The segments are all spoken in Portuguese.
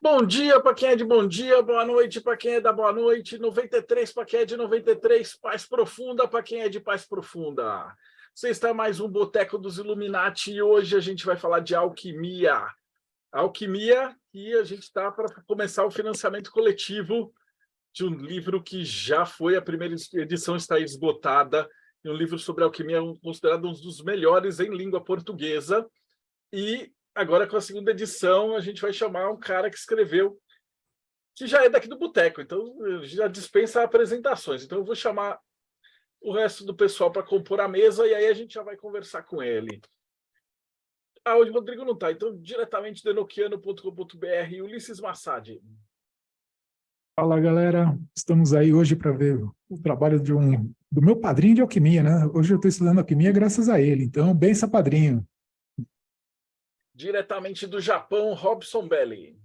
Bom dia para quem é de bom dia, boa noite para quem é da boa noite, 93 para quem é de 93, paz profunda para quem é de paz profunda. Você está em mais um Boteco dos Illuminati e hoje a gente vai falar de alquimia. Alquimia, e a gente está para começar o financiamento coletivo de um livro que já foi, a primeira edição está esgotada, um livro sobre alquimia considerado um dos melhores em língua portuguesa. E agora, com a segunda edição, a gente vai chamar um cara que escreveu, que já é daqui do Boteco, então já dispensa apresentações. Então eu vou chamar o resto do pessoal para compor a mesa e aí a gente já vai conversar com ele. Hoje o Rodrigo não está, então diretamente do enoquiano.com.br, Ulisses Massad. Fala, galera. Estamos aí hoje para ver o trabalho do meu padrinho de alquimia, né? Hoje eu estou estudando alquimia graças a ele. Então, benção, padrinho. Diretamente do Japão, Robson Belli.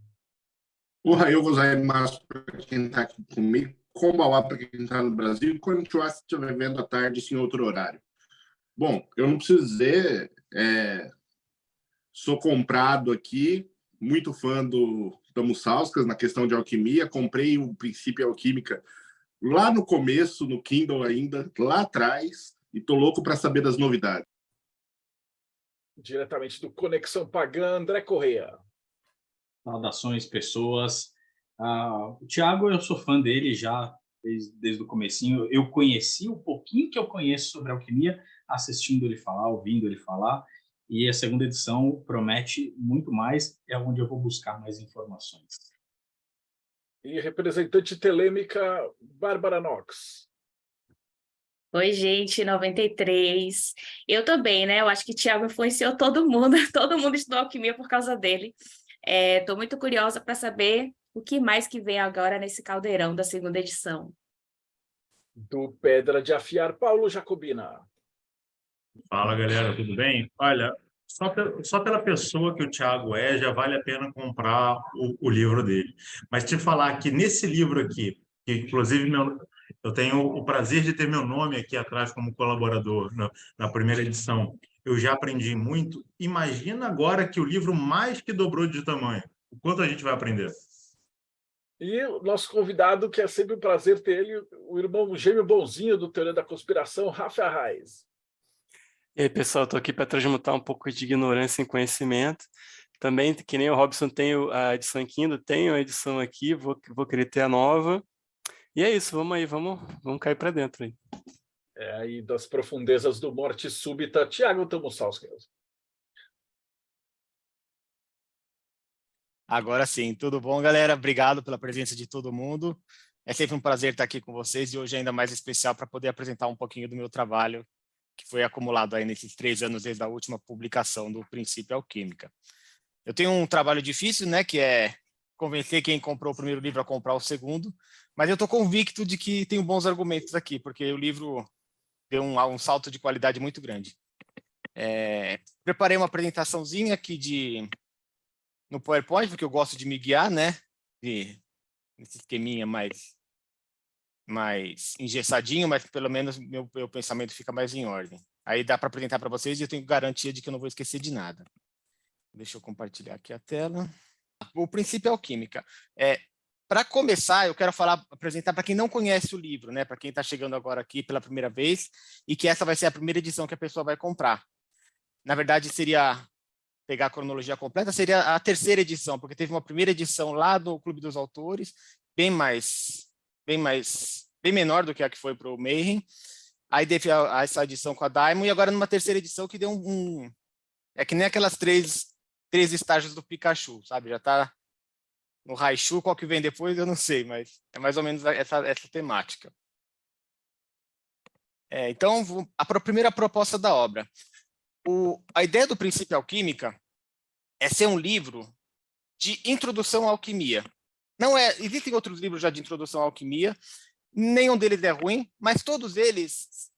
Ohayou gozaimasu para quem está aqui comigo, konbanwa para quem está no Brasil, e konnichiwa se estiver vendo à tarde em outro horário. Bom, eu não preciso dizer, sou comprado aqui, muito fã do Musauskas na questão de alquimia, comprei o Princípio Alquímica lá no começo, no Kindle ainda, lá atrás, e tô louco para saber das novidades. Diretamente do Conexão Pagã, André Correia. Saudações, pessoas. O Thiago, eu sou fã dele já desde o comecinho. Eu conheci o pouquinho que eu conheço sobre alquimia, assistindo ele falar, ouvindo ele falar. E a segunda edição promete muito mais, é onde eu vou buscar mais informações. E representante telêmica, Bárbara Knox. Oi, gente, 93. Eu também, né? Eu acho que o Thiago influenciou todo mundo, todo mundo estudou alquimia por causa dele. Estou muito curiosa para saber o que mais que vem agora nesse caldeirão da segunda edição. Do Pedra de Afiar, Paulo Jacobina. Fala, galera, tudo bem? Olha, só pela pessoa que o Thiago é, já vale a pena comprar o livro dele. Mas te falar que nesse livro aqui, que inclusive eu tenho o prazer de ter meu nome aqui atrás como colaborador na primeira edição, eu já aprendi muito. Imagina agora que o livro mais que dobrou de tamanho. O quanto a gente vai aprender? E o nosso convidado, que é sempre um prazer ter ele, o irmão gêmeo bonzinho do Teoria da Conspiração, Rafa Arraes. E aí, pessoal, estou aqui para transmutar um pouco de ignorância em conhecimento. Também, que nem o Robson tem a edição em Kindle, tenho a edição aqui, vou querer ter a nova. E é isso, vamos aí, vamos cair para dentro aí. Aí das profundezas do Morte Súbita, Thiago Tamosauskas. Agora sim, tudo bom, galera? Obrigado pela presença de todo mundo. É sempre um prazer estar aqui com vocês e hoje ainda mais especial para poder apresentar um pouquinho do meu trabalho que foi acumulado aí nesses 3 anos desde a última publicação do Princípio Alquímica. Eu tenho um trabalho difícil, né, que é convencer quem comprou o primeiro livro a comprar o segundo, mas eu estou convicto de que tenho bons argumentos aqui, porque o livro deu um salto de qualidade muito grande. Preparei uma apresentaçãozinha aqui no PowerPoint, porque eu gosto de me guiar, né, nesse esqueminha mais engessadinho, mas pelo menos meu pensamento fica mais em ordem. Aí dá para apresentar para vocês e eu tenho garantia de que eu não vou esquecer de nada. Deixa eu compartilhar aqui a tela. O Princípio Alquímica. Para começar, eu quero apresentar para quem não conhece o livro, né? Para quem está chegando agora aqui pela primeira vez e que essa vai ser a primeira edição que a pessoa vai comprar. Na verdade, seria pegar a cronologia completa, seria a terceira edição, porque teve uma primeira edição lá do Clube dos Autores, bem menor do que a que foi para o Mayhem. Aí teve essa edição com a Daimon, e agora numa terceira edição que deu é que nem aquelas três estágios do Pikachu, sabe? Já está no Raichu, qual que vem depois eu não sei, mas é mais ou menos essa temática. Então, a primeira proposta da obra. A ideia do Princípio Alquímica é ser um livro de introdução à alquimia. Existem outros livros já de introdução à alquimia, nenhum deles é ruim, mas todos eles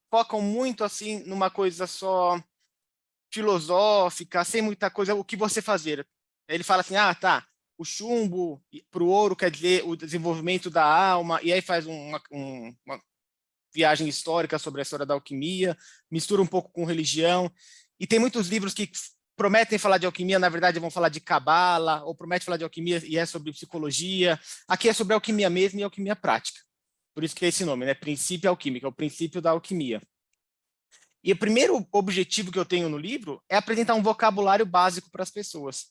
focam muito assim numa coisa só filosófica, sem muita coisa, o que você fazer. Ele fala assim, tá, o chumbo para o ouro quer dizer o desenvolvimento da alma, e aí faz uma viagem histórica sobre a história da alquimia, mistura um pouco com religião, e tem muitos livros que prometem falar de alquimia, na verdade vão falar de cabala, ou prometem falar de alquimia e é sobre psicologia. Aqui é sobre alquimia mesmo e alquimia prática. Por isso que é esse nome, né? Princípio alquímico, é o princípio da alquimia. E o primeiro objetivo que eu tenho no livro é apresentar um vocabulário básico para as pessoas.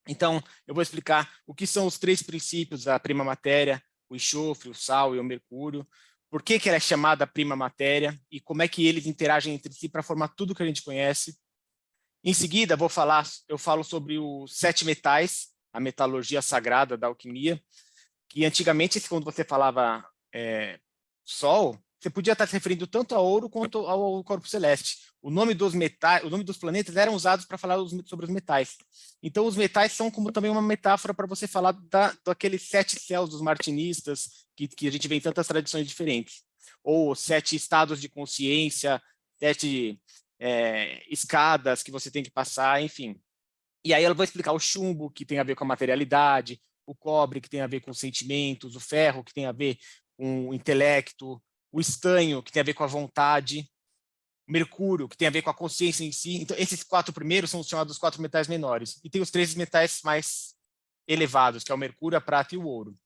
Então, eu vou explicar o que são os 3 princípios da prima matéria, o enxofre, o sal e o mercúrio, por que ela é chamada prima matéria e como é que eles interagem entre si para formar tudo que a gente conhece. Em seguida, eu falo sobre os 7 metais, a metalurgia sagrada da alquimia, que antigamente, quando você falava Sol, você podia estar se referindo tanto a ouro quanto ao corpo celeste. O nome dos metais, o nome dos planetas eram usados para falar sobre os metais. Então, os metais são como também uma metáfora para você falar daqueles 7 céus dos martinistas, que a gente vê em tantas tradições diferentes. Ou 7 estados de consciência, 7 escadas que você tem que passar, enfim. E aí ela vai explicar o chumbo, que tem a ver com a materialidade, o cobre, que tem a ver com os sentimentos, o ferro, que tem a ver com o intelecto, o estanho, que tem a ver com a vontade, o mercúrio, que tem a ver com a consciência em si. Então, esses 4 primeiros são chamados 4 metais menores. E tem os 3 metais mais elevados, que é o mercúrio, a prata e o ouro.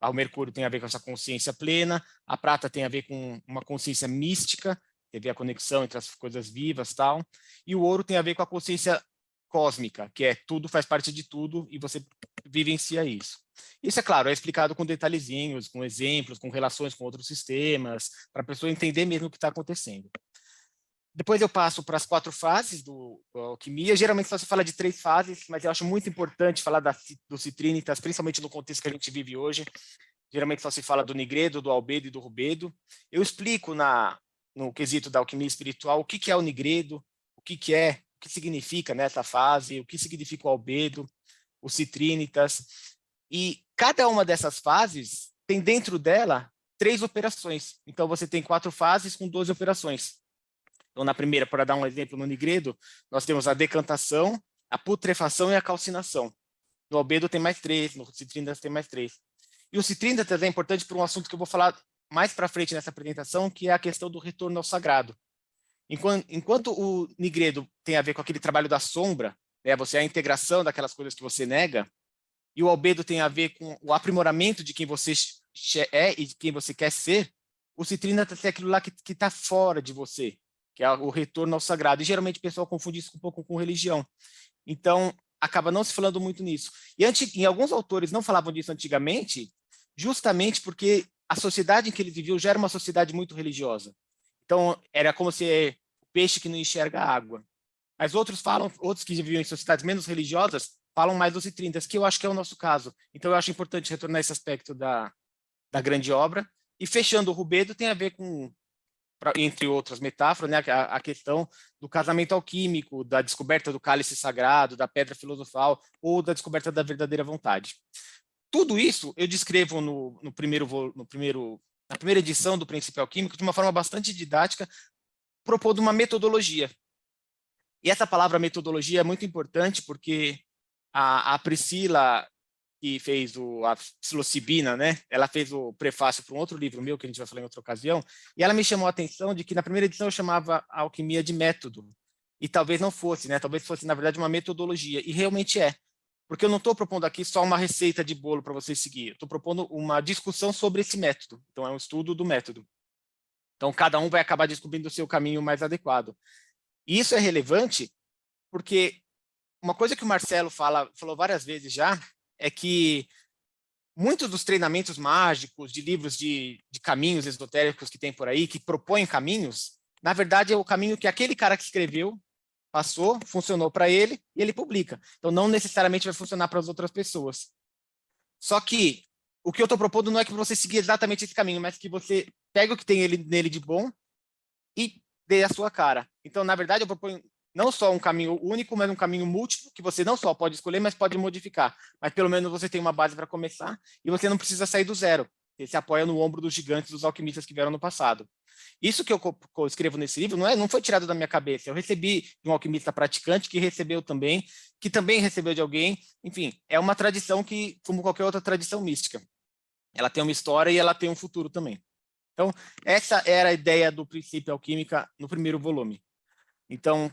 O mercúrio tem a ver com essa consciência plena, a prata tem a ver com uma consciência mística, tem a ver a conexão entre as coisas vivas e tal, e o ouro tem a ver com a consciência cósmica, que é tudo faz parte de tudo e você vivencia isso. Isso, é claro, é explicado com detalhezinhos, com exemplos, com relações com outros sistemas, para a pessoa entender mesmo o que está acontecendo. Depois eu passo para as 4 fases do alquimia. Geralmente só se fala de 3 fases, mas eu acho muito importante falar do citrinitas, principalmente no contexto que a gente vive hoje. Geralmente só se fala do nigredo, do albedo e do rubedo. Eu explico no quesito da alquimia espiritual o que é o nigredo, o que significa nessa fase, o que significa o albedo, o citrinitas. E cada uma dessas fases tem dentro dela 3 operações. Então você tem 4 fases com 12 operações. Então, na primeira, para dar um exemplo no nigredo, nós temos a decantação, a putrefação e a calcinação. No albedo tem mais 3, no citrinitas tem mais 3. E o citrinitas é importante para um assunto que eu vou falar mais para frente nessa apresentação, que é a questão do retorno ao sagrado. Enquanto o nigredo tem a ver com aquele trabalho da sombra, né, você é a integração daquelas coisas que você nega, e o albedo tem a ver com o aprimoramento de quem você é e de quem você quer ser, o citrinitas é aquilo lá que está fora de você, que é o retorno ao sagrado. E geralmente o pessoal confunde isso um pouco com religião. Então, acaba não se falando muito nisso. E alguns autores não falavam disso antigamente, justamente porque a sociedade em que eles viviam já era uma sociedade muito religiosa. Então, era como se o peixe que não enxerga a água. Mas outros que viviam em sociedades menos religiosas, falam mais dos citrinitas, que eu acho que é o nosso caso. Então, eu acho importante retornar esse aspecto da grande obra. E fechando o rubedo, tem a ver com, entre outras metáforas, né, a questão do casamento alquímico, da descoberta do cálice sagrado, da pedra filosofal ou da descoberta da verdadeira vontade. Tudo isso eu descrevo na primeira edição do Princípio Alquímico de uma forma bastante didática, propondo uma metodologia. E essa palavra metodologia é muito importante porque a Priscila, que fez a psilocibina, né? Ela fez o prefácio para um outro livro meu, que a gente vai falar em outra ocasião, e ela me chamou a atenção de que na primeira edição eu chamava a alquimia de método, e talvez não fosse, né? Talvez fosse, na verdade, uma metodologia, e realmente é. Porque eu não estou propondo aqui só uma receita de bolo para vocês seguir, eu estou propondo uma discussão sobre esse método, então é um estudo do método. Então, cada um vai acabar descobrindo o seu caminho mais adequado. E isso é relevante porque uma coisa que o Marcelo falou várias vezes já, é que muitos dos treinamentos mágicos, de livros de caminhos esotéricos que tem por aí, que propõem caminhos, na verdade é o caminho que aquele cara que escreveu passou, funcionou para ele e ele publica. Então, não necessariamente vai funcionar para as outras pessoas. Só que o que eu estou propondo não é que você seguir exatamente esse caminho, mas que você pegue o que tem nele de bom e dê a sua cara. Então, na verdade, eu proponho não só um caminho único, mas um caminho múltiplo, que você não só pode escolher, mas pode modificar. Mas pelo menos você tem uma base para começar e você não precisa sair do zero. Você se apoia no ombro dos gigantes, dos alquimistas que vieram no passado. Isso que eu escrevo nesse livro não foi tirado da minha cabeça. Eu recebi de um alquimista praticante, que recebeu também, que também recebeu de alguém. Enfim, é uma tradição que, como qualquer outra tradição mística, ela tem uma história e ela tem um futuro também. Então, essa era a ideia do Princípio Alquímica no primeiro volume. Então,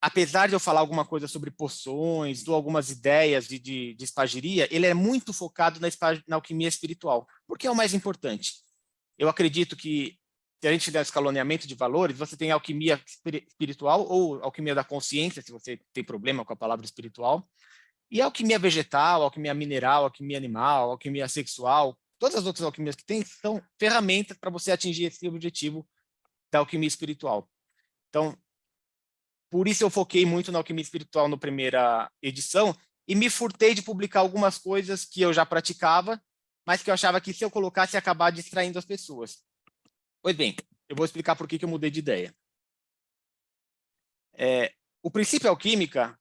apesar de eu falar alguma coisa sobre poções, dou algumas ideias de espagiria, ele é muito focado na alquimia espiritual, porque é o mais importante. Eu acredito que, se a gente fizer escaloneamento de valores, você tem a alquimia espiritual ou alquimia da consciência, se você tem problema com a palavra espiritual, e a alquimia vegetal, alquimia mineral, alquimia animal, alquimia sexual, todas as outras alquimias que tem são ferramentas para você atingir esse objetivo da alquimia espiritual. Então, por isso eu foquei muito na alquimia espiritual na primeira edição e me furtei de publicar algumas coisas que eu já praticava, mas que eu achava que se eu colocasse ia acabar distraindo as pessoas. Pois bem, eu vou explicar por que eu mudei de ideia. O Princípio Alquímica,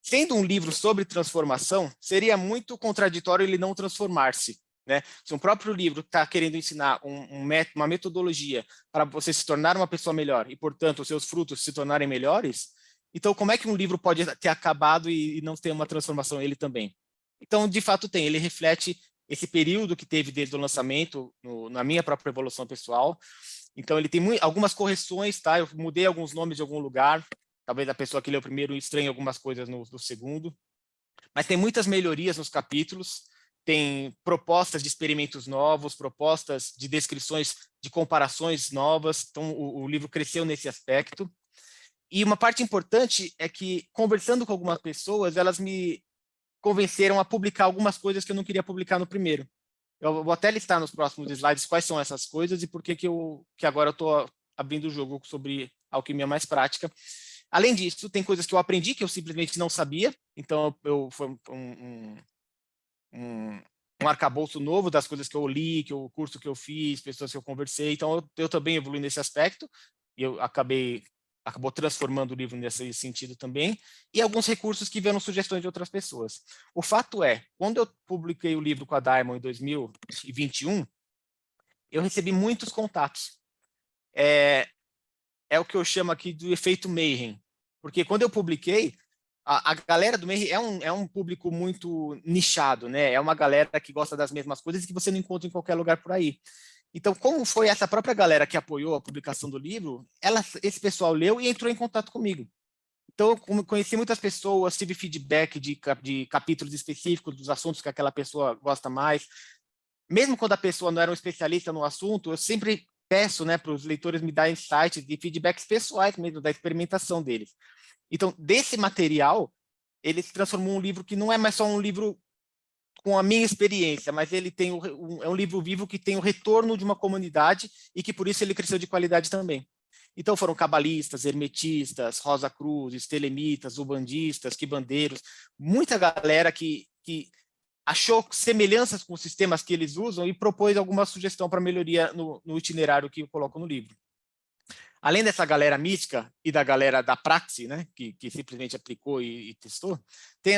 sendo um livro sobre transformação, seria muito contraditório ele não transformar-se, né? Se um próprio livro está querendo ensinar uma metodologia para você se tornar uma pessoa melhor e, portanto, os seus frutos se tornarem melhores, então como é que um livro pode ter acabado e não ter uma transformação ele também? Então, de fato, tem. Ele reflete esse período que teve desde o lançamento na minha própria evolução pessoal. Então, ele tem algumas correções, tá? Eu mudei alguns nomes de algum lugar. Talvez a pessoa que leu o primeiro estranhe algumas coisas no segundo. Mas tem muitas melhorias nos capítulos. Tem propostas de experimentos novos, propostas de descrições, de comparações novas. Então, o livro cresceu nesse aspecto. E uma parte importante é que, conversando com algumas pessoas, elas me convenceram a publicar algumas coisas que eu não queria publicar no primeiro. Eu vou até listar nos próximos slides quais são essas coisas e por que agora eu estou abrindo o jogo sobre alquimia mais prática. Além disso, tem coisas que eu aprendi que eu simplesmente não sabia. Então, foi um arcabouço novo das coisas que eu li, o curso que eu fiz, pessoas que eu conversei. Então, eu também evolui nesse aspecto. E eu acabou transformando o livro nesse sentido também. E alguns recursos que vieram sugestões de outras pessoas. O fato é, quando eu publiquei o livro com a Diamond em 2021, eu recebi muitos contatos. É o que eu chamo aqui do efeito Mayhem. Porque quando eu publiquei, a galera do Mayhem é um público muito nichado, né? É uma galera que gosta das mesmas coisas que você não encontra em qualquer lugar por aí. Então, como foi essa própria galera que apoiou a publicação do livro, esse pessoal leu e entrou em contato comigo. Então, eu conheci muitas pessoas, tive feedback de capítulos específicos, dos assuntos que aquela pessoa gosta mais. Mesmo quando a pessoa não era um especialista no assunto, eu sempre peço, né, para os leitores me darem insights e feedbacks pessoais mesmo, da experimentação deles. Então, desse material, ele se transformou em um livro que não é mais só um livro com a minha experiência, mas ele tem é um livro vivo que tem o retorno de uma comunidade e que, por isso, ele cresceu de qualidade também. Então, foram cabalistas, hermetistas, Rosa Cruz, telemitas, ubandistas, quibandeiros, muita galera que achou semelhanças com os sistemas que eles usam e propôs alguma sugestão para melhoria no itinerário que eu coloco no livro. Além dessa galera mística e da galera da praxis, né, que simplesmente aplicou e testou, tem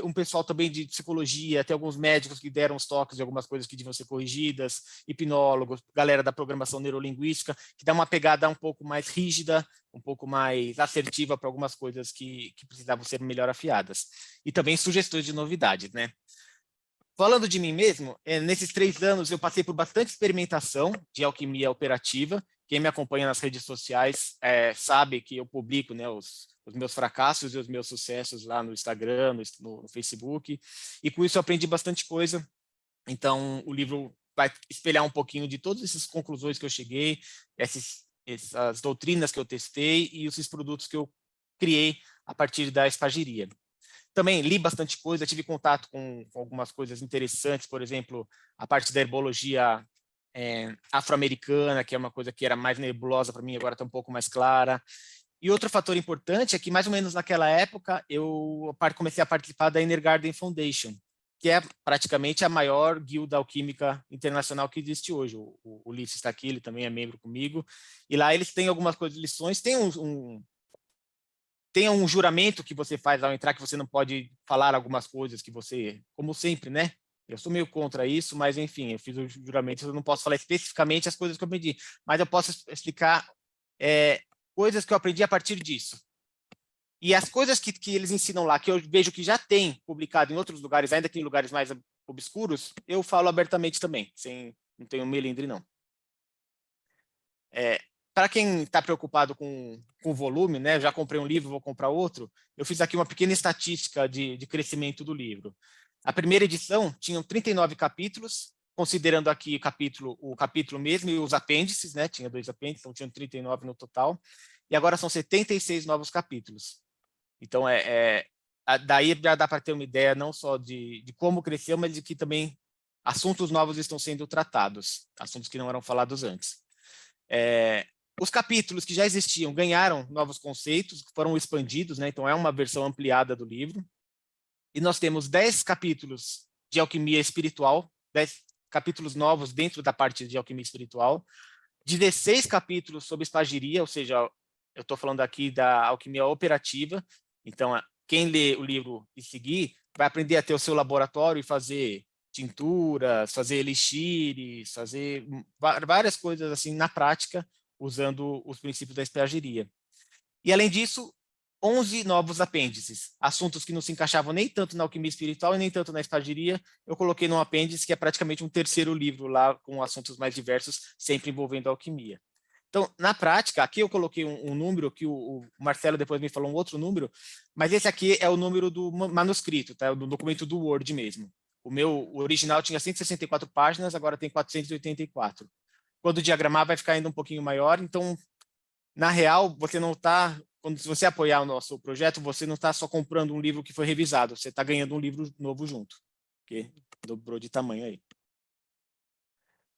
um pessoal também de psicologia, tem alguns médicos que deram os toques de algumas coisas que deviam ser corrigidas, hipnólogos, galera da programação neurolinguística, que dá uma pegada um pouco mais rígida, um pouco mais assertiva para algumas coisas que precisavam ser melhor afiadas. E também sugestões de novidades, né? Falando de mim mesmo, nesses 3 anos eu passei por bastante experimentação de alquimia operativa. Quem me acompanha nas redes sociais sabe que eu publico, né, os meus fracassos e os meus sucessos lá no Instagram, no Facebook, e com isso eu aprendi bastante coisa. Então, o livro vai espelhar um pouquinho de todas essas conclusões que eu cheguei, essas doutrinas que eu testei e esses produtos que eu criei a partir da espagiria. Também li bastante coisa, tive contato com algumas coisas interessantes, por exemplo, a parte da herbologia afro-americana, que é uma coisa que era mais nebulosa para mim, agora está um pouco mais clara. E outro fator importante é que, mais ou menos naquela época, eu comecei a participar da Inner Garden Foundation, que é praticamente a maior guilda alquímica internacional que existe hoje. O Ulisses está aqui, ele também é membro comigo. E lá eles têm algumas coisas, lições, tem um juramento que você faz ao entrar, que você não pode falar algumas coisas que você, como sempre, né? Eu sou meio contra isso, mas enfim, eu fiz o juramento, eu não posso falar especificamente as coisas que eu aprendi, mas eu posso explicar coisas que eu aprendi a partir disso. E as coisas que eles ensinam lá, que eu vejo que já tem publicado em outros lugares, ainda que em lugares mais obscuros, eu falo abertamente também, não tenho melindre, não. para quem está preocupado com o volume, né, já comprei um livro, vou comprar outro, eu fiz aqui uma pequena estatística de crescimento do livro. A primeira edição tinha 39 capítulos, considerando aqui o capítulo mesmo e os apêndices, né, tinha 2 apêndices, então tinham 39 no total, e agora são 76 novos capítulos. Então, daí já dá para ter uma ideia não só de como cresceu, mas de que também assuntos novos estão sendo tratados, assuntos que não eram falados antes. Os capítulos que já existiam ganharam novos conceitos, foram expandidos, né? Então é uma versão ampliada do livro. E nós temos 10 capítulos de alquimia espiritual, 10 capítulos novos dentro da parte de alquimia espiritual, 16 capítulos sobre espagiria, ou seja, eu estou falando aqui da alquimia operativa. Então, quem lê o livro e seguir vai aprender a ter o seu laboratório e fazer tinturas, fazer elixires, fazer várias coisas assim na prática, usando os princípios da espagiria. E, além disso, 11 novos apêndices, assuntos que não se encaixavam nem tanto na alquimia espiritual e nem tanto na espagiria, eu coloquei num apêndice que é praticamente um terceiro livro lá, com assuntos mais diversos, sempre envolvendo a alquimia. Então, na prática, aqui eu coloquei um número, que o Marcelo depois me falou um outro número, mas esse aqui é o número do manuscrito, tá? Do documento do Word mesmo. O original tinha 164 páginas, agora tem 484. Quando diagramar vai ficar ainda um pouquinho maior, então, na real, você não está, se você apoiar o nosso projeto, você não está só comprando um livro que foi revisado, você está ganhando um livro novo junto, porque dobrou de tamanho aí.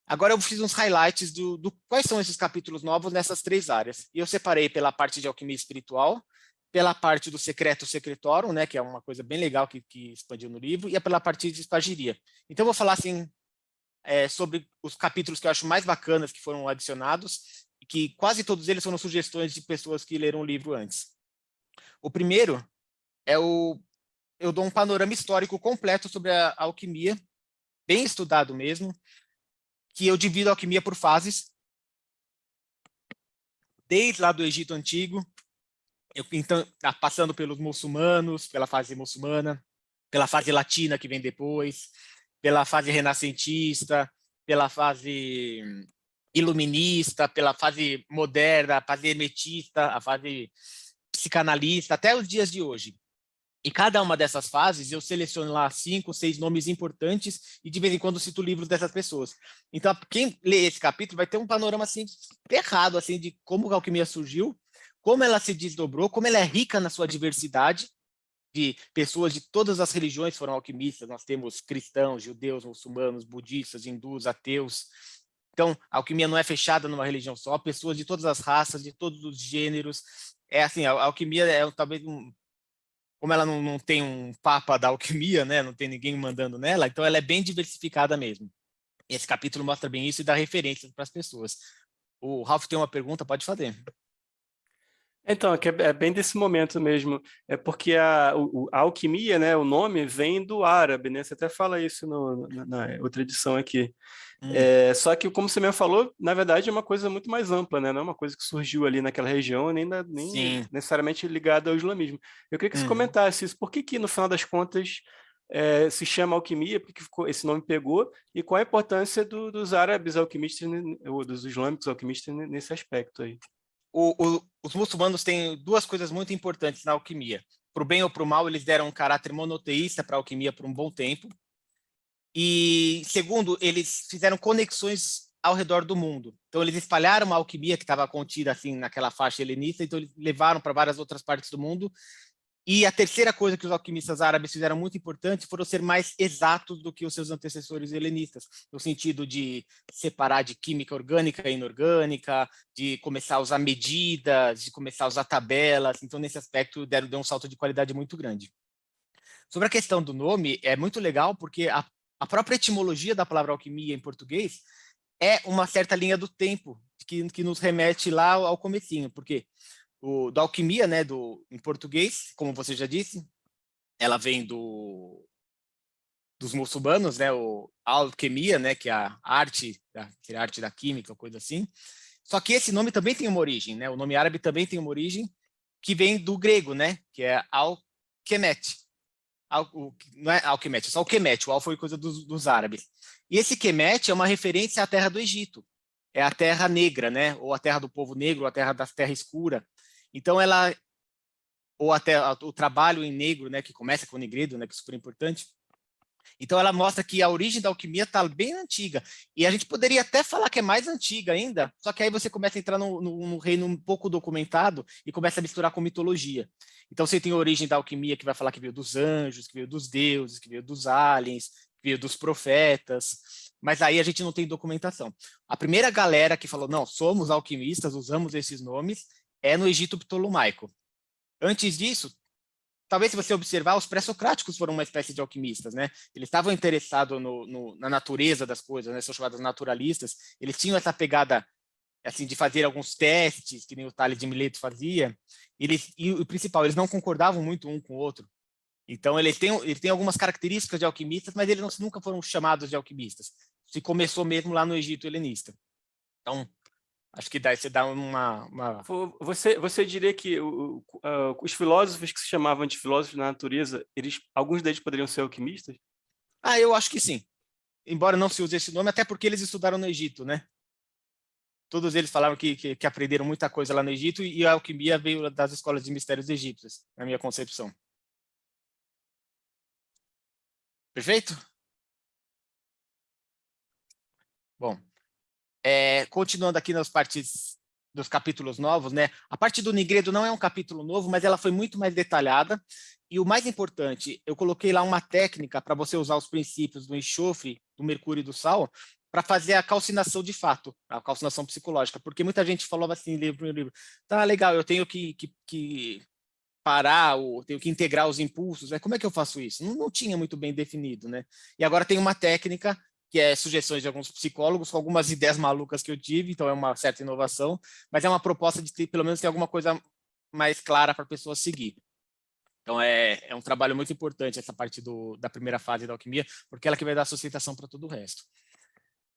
Agora eu fiz uns highlights do quais são esses capítulos novos nessas 3 áreas. E eu separei pela parte de alquimia espiritual, pela parte do secreto secretorum, né, que é uma coisa bem legal que expandiu no livro, e pela parte de espagiria. Então eu vou falar assim, sobre os capítulos que eu acho mais bacanas que foram adicionados, e que quase todos eles foram sugestões de pessoas que leram o livro antes. O primeiro eu dou um panorama histórico completo sobre a alquimia, bem estudado mesmo, que eu divido a alquimia por fases, desde lá do Egito Antigo, então, passando pelos muçulmanos, pela fase muçulmana, pela fase latina que vem depois, pela fase renascentista, pela fase iluminista, pela fase moderna, a fase hermetista, a fase psicanalista, até os dias de hoje. E cada uma dessas fases, eu seleciono lá 5, 6 nomes importantes e de vez em quando cito livros dessas pessoas. Então, quem lê esse capítulo vai ter um panorama assim, ferrado assim, de como a alquimia surgiu, como ela se desdobrou, como ela é rica na sua diversidade, de pessoas de todas as religiões foram alquimistas. Nós temos cristãos, judeus, muçulmanos, budistas, hindus, ateus. Então, a alquimia não é fechada numa religião só, pessoas de todas as raças, de todos os gêneros. Assim, a alquimia talvez como ela não tem um papa da alquimia, né, não tem ninguém mandando nela, então ela é bem diversificada mesmo. E esse capítulo mostra bem isso e dá referências para as pessoas. O Ralph tem uma pergunta, pode fazer. Então, é bem desse momento mesmo, é porque a alquimia, né, o nome vem do árabe, né, você até fala isso na outra edição aqui. Só que, como você mesmo falou, na verdade é uma coisa muito mais ampla, né, não é uma coisa que surgiu ali naquela região, nem necessariamente ligada ao islamismo. Eu queria que você comentasse isso, por que no final das contas se chama alquimia, porque esse nome pegou, e qual a importância dos árabes alquimistas, ou dos islâmicos alquimistas nesse aspecto aí? Os muçulmanos têm 2 coisas muito importantes na alquimia. Para o bem ou para o mal, eles deram um caráter monoteísta para a alquimia por um bom tempo. E, segundo, eles fizeram conexões ao redor do mundo. Então, eles espalharam a alquimia que estava contida assim, naquela faixa helenista, então eles levaram para várias outras partes do mundo. E a terceira coisa que os alquimistas árabes fizeram muito importante foram ser mais exatos do que os seus antecessores helenistas, no sentido de separar de química orgânica e inorgânica, de começar a usar medidas, de começar a usar tabelas. Então, nesse aspecto, deu um salto de qualidade muito grande. Sobre a questão do nome, é muito legal porque a própria etimologia da palavra alquimia em português é uma certa linha do tempo que nos remete lá ao comecinho, porque da alquimia, né, em português, como você já disse, ela vem dos muçulmanos, né, a alquimia, né, que é a arte da química, coisa assim. Só que esse nome também tem uma origem, né? O nome árabe também tem uma origem que vem do grego, né, que é al-Kemet. Não é Alquimete, é só o Kemet, o Al foi coisa dos árabes. E esse Kemet é uma referência à terra do Egito. é a terra negra, né? Ou a terra do povo negro, ou a terra da terra escura. Então, ou até o trabalho em negro, né? Que começa com o negredo, né? Que é super importante. Então, ela mostra que a origem da alquimia está bem antiga. E a gente poderia até falar que é mais antiga ainda, só que aí você começa a entrar no reino um pouco documentado e começa a misturar com mitologia. Então, você tem a origem da alquimia que vai falar que veio dos anjos, que veio dos deuses, que veio dos aliens, que veio dos profetas, mas aí a gente não tem documentação. A primeira galera que falou, não, somos alquimistas, usamos esses nomes, é no Egito Ptolomaico. Antes disso, talvez se você observar, os pré-socráticos foram uma espécie de alquimistas, né? Eles estavam interessados na natureza das coisas, né? São chamados naturalistas. Eles tinham essa pegada assim de fazer alguns testes, que nem o Tales de Mileto fazia. E o principal, eles não concordavam muito um com o outro. Então, eles têm algumas características de alquimistas, mas eles nunca foram chamados de alquimistas. Se começou mesmo lá no Egito helenista. Então, acho que você dá uma... Você diria que os filósofos que se chamavam de filósofos da natureza, alguns deles poderiam ser alquimistas? Eu acho que sim. Embora não se use esse nome, até porque eles estudaram no Egito, né? Todos eles falaram que aprenderam muita coisa lá no Egito e a alquimia veio das escolas de mistérios egípcias, na minha concepção. Perfeito? Bom, continuando aqui nas partes dos capítulos novos, né? A parte do Negredo não é um capítulo novo, mas ela foi muito mais detalhada. E o mais importante, eu coloquei lá uma técnica para você usar os princípios do enxofre, do mercúrio e do sal, para fazer a calcinação de fato, a calcinação psicológica. Porque muita gente falava assim, livro, tá legal, eu tenho que parar, ou tenho que integrar os impulsos, né? Como é que eu faço isso? Não tinha muito bem definido, né? E agora tem uma técnica que é sugestões de alguns psicólogos, com algumas ideias malucas que eu tive, então é uma certa inovação, mas é uma proposta de ter, pelo menos, ter alguma coisa mais clara para a pessoa seguir. Então, é um trabalho muito importante essa parte da primeira fase da alquimia, porque ela que vai dar sustentação para todo o resto.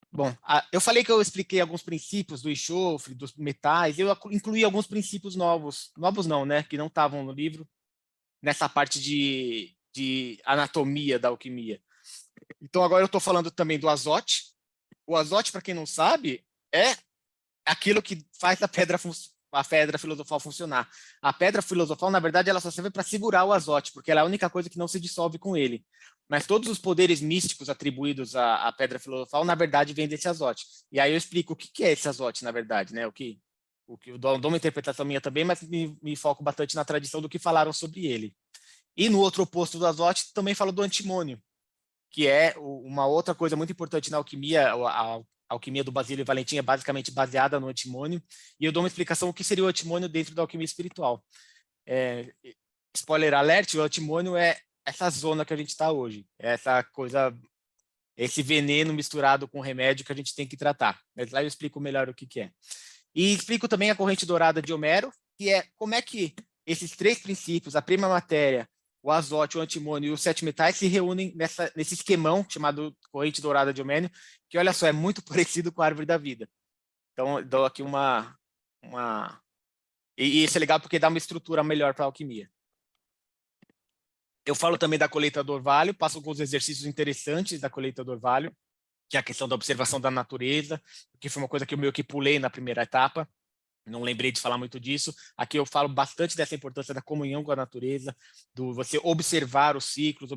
Bom, eu falei que eu expliquei alguns princípios do enxofre, dos metais, eu incluí alguns princípios novos não, né, que não estavam no livro, nessa parte de anatomia da alquimia. Então, agora eu estou falando também do azote. O azote, para quem não sabe, é aquilo que faz a pedra filosofal funcionar. A pedra filosofal, na verdade, ela só serve para segurar o azote, porque ela é a única coisa que não se dissolve com ele. Mas todos os poderes místicos atribuídos à pedra filosofal, na verdade, vêm desse azote. E aí eu explico o que é esse azote, na verdade, né? Eu dou uma interpretação minha também, mas me foco bastante na tradição do que falaram sobre ele. E no outro oposto do azote, também falo do antimônio, que é uma outra coisa muito importante na alquimia. A alquimia do Basílio Valentim é basicamente baseada no antimônio, e eu dou uma explicação do que seria o antimônio dentro da alquimia espiritual. Spoiler alert, o antimônio é essa zona que a gente está hoje, essa coisa, esse veneno misturado com remédio que a gente tem que tratar. Mas lá eu explico melhor o que é. E explico também a corrente dourada de Homero, que é como é que esses três princípios, a prima matéria, o azote, o antimônio e os 7 metais se reúnem nesse esquemão chamado corrente dourada de Homero, que, olha só, é muito parecido com a árvore da vida. Então, dou aqui E isso é legal porque dá uma estrutura melhor para a alquimia. Eu falo também da colheita do orvalho, passo alguns exercícios interessantes da colheita do orvalho, que é a questão da observação da natureza, que foi uma coisa que eu meio que pulei na primeira etapa. Não lembrei de falar muito disso. Aqui eu falo bastante dessa importância da comunhão com a natureza, do você observar os ciclos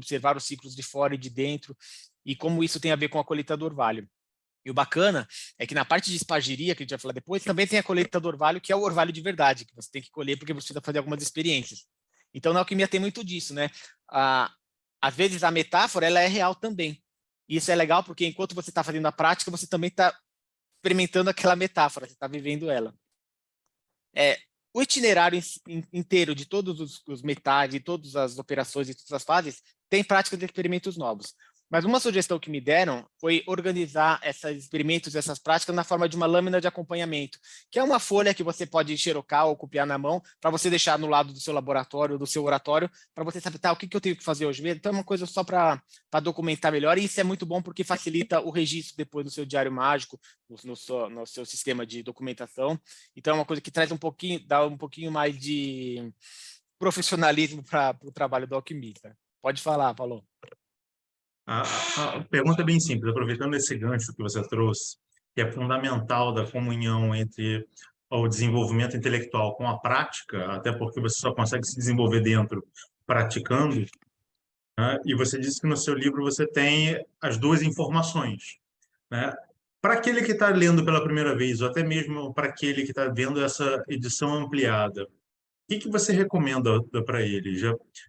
de fora e de dentro, e como isso tem a ver com a colheita do orvalho. E o bacana é que na parte de espagiria, que a gente vai falar depois, também tem a colheita do orvalho, que é o orvalho de verdade, que você tem que colher porque você precisa fazer algumas experiências. Então, na alquimia tem muito disso, né? Às vezes a metáfora ela é real também. E isso é legal porque enquanto você está fazendo a prática, você também está experimentando aquela metáfora, você está vivendo ela. O itinerário inteiro de todos os metais, de todas as operações e todas as fases, tem práticas de experimentos novos. Mas uma sugestão que me deram foi organizar esses experimentos, essas práticas, na forma de uma lâmina de acompanhamento, que é uma folha que você pode xerocar ou copiar na mão, para você deixar no lado do seu laboratório, do seu oratório, para você saber o que eu tenho que fazer hoje mesmo. Então é uma coisa só para documentar melhor, e isso é muito bom porque facilita o registro depois no seu diário mágico, no seu sistema de documentação. Então é uma coisa que traz dá um pouquinho mais de profissionalismo para o trabalho do alquimista. Pode falar, Paulo. A pergunta é bem simples, aproveitando esse gancho que você trouxe, que é fundamental da comunhão entre o desenvolvimento intelectual com a prática, até porque você só consegue se desenvolver dentro praticando, né? E você disse que no seu livro você tem as duas informações, né? Para aquele que está lendo pela primeira vez, ou até mesmo para aquele que está vendo essa edição ampliada, o que você recomenda para ele?